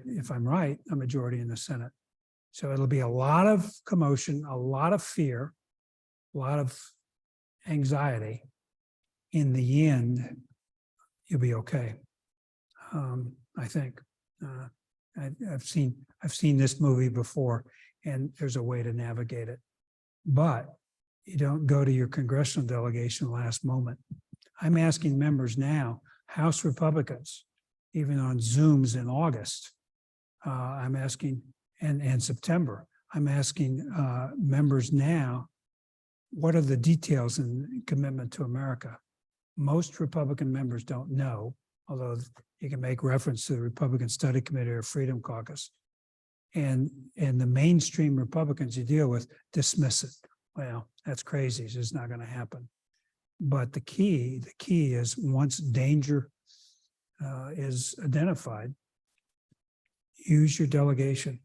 If I'm right, a majority in the Senate. So it'll be a lot of commotion, a lot of fear, a lot of anxiety. In the end, you'll be okay. I think. I've seen this movie before, and there's a way to navigate it. But you don't go to your congressional delegation last moment. I'm asking members now, House Republicans, even on Zooms in August, I'm asking, and September, I'm asking members now, what are the details in commitment to America? Most Republican members don't know, although you can make reference to the Republican Study Committee or Freedom Caucus. And the mainstream Republicans you deal with dismiss it. Well, that's crazy. It's just not going to happen. But the key is once danger is identified, use your delegation.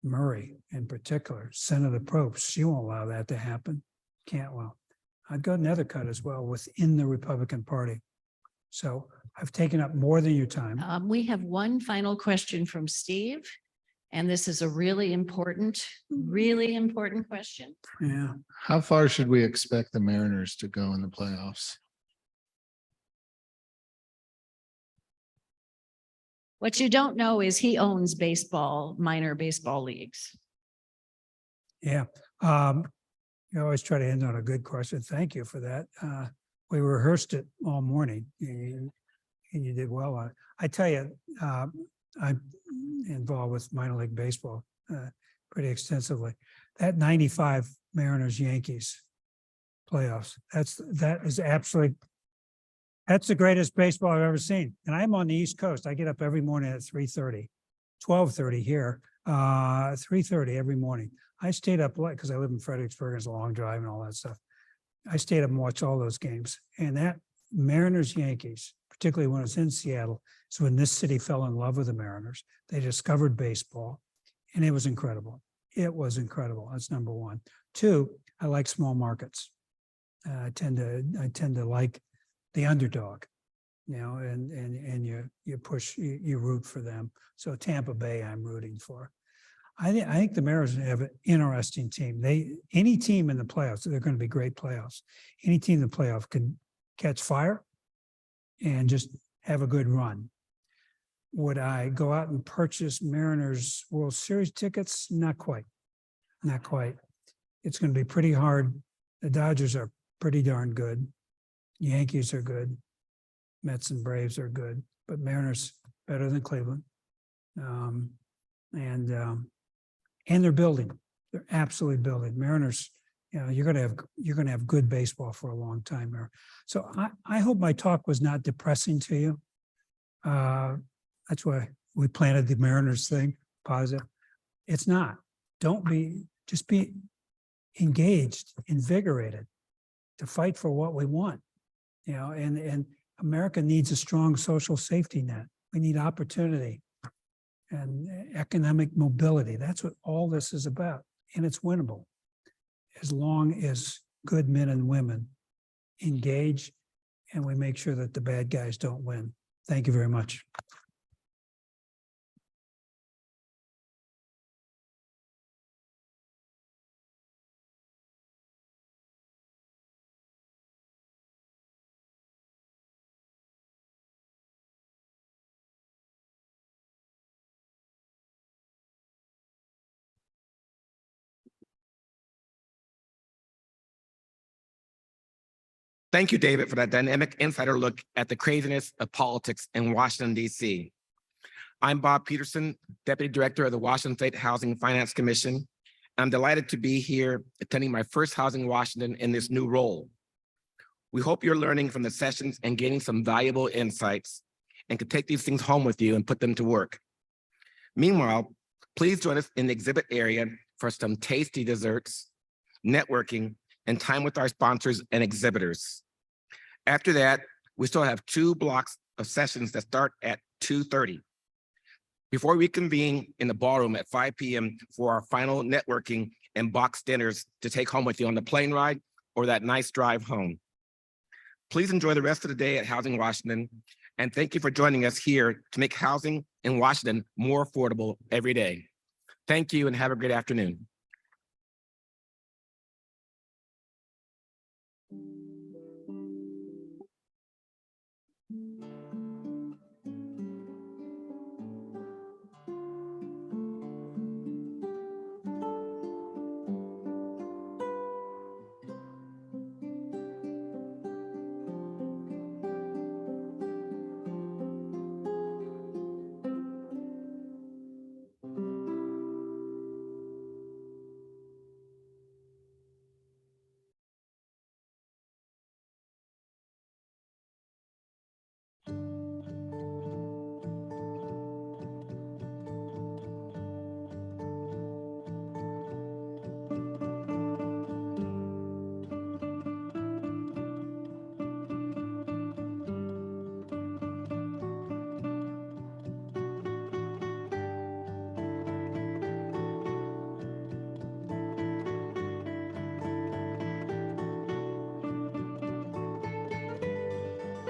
Murray, in particular, Senator Probst, she won't allow that to happen. Can't well. I'd go Nethercutt as well within the Republican Party. So I've taken up more than your time. We have one final question from Steve. And this is a really important question. Yeah. How far should we expect the Mariners to go in the playoffs? What you don't know is he owns baseball, minor baseball leagues. Yeah. You always try to end on a good question. Thank you for that. We rehearsed it all morning and you did well on it. I tell you, I'm involved with minor league baseball pretty extensively. That 95 Mariners Yankees playoffs, that's the greatest baseball I've ever seen. And I'm on the East Coast. I get up every morning at 3:30, 12:30 here, 3:30 every morning. I stayed up late because I live in Fredericksburg. It's a long drive and all that stuff. I stayed up and watched all those games. And that Mariners Yankees, particularly when it's in Seattle, is when this city fell in love with the Mariners. They discovered baseball and it was incredible. It was incredible. That's number one. Two, I like small markets. I tend to like the underdog, you know, and you push, you root for them. So Tampa Bay, I'm rooting for. I think the Mariners have an interesting team. Any team in the playoffs, they're going to be great playoffs. Any team in the playoff can catch fire and just have a good run. Would I go out and purchase Mariners World Series tickets? Not quite. Not quite. It's going to be pretty hard. The Dodgers are pretty darn good. Yankees are good. Mets and Braves are good, but Mariners better than Cleveland. And they're building. They're absolutely building. Mariners, you know, you're gonna have good baseball for a long time here. So I hope my talk was not depressing to you. That's why we planted the Mariners thing, positive. It's not. Just be engaged, invigorated to fight for what we want. You know, and America needs a strong social safety net. We need opportunity and economic mobility. That's what all this is about. And it's winnable as long as good men and women engage and we make sure that the bad guys don't win. Thank you very much. Thank you, David, for that dynamic insider look at the craziness of politics in Washington, D.C. I'm Bob Peterson, Deputy Director of the Washington State Housing Finance Commission. I'm delighted to be here attending my first Housing Washington in this new role. We hope you're learning from the sessions and gaining some valuable insights and can take these things home with you and put them to work. Meanwhile, please join us in the exhibit area for some tasty desserts, networking, and time with our sponsors and exhibitors. After that, we still have 2 blocks of sessions that start at 2:30. Before we convene in the ballroom at 5 p.m. for our final networking and box dinners to take home with you on the plane ride or that nice drive home. Please enjoy the rest of the day at Housing Washington, and thank you for joining us here to make housing in Washington more affordable every day. Thank you and have a great afternoon.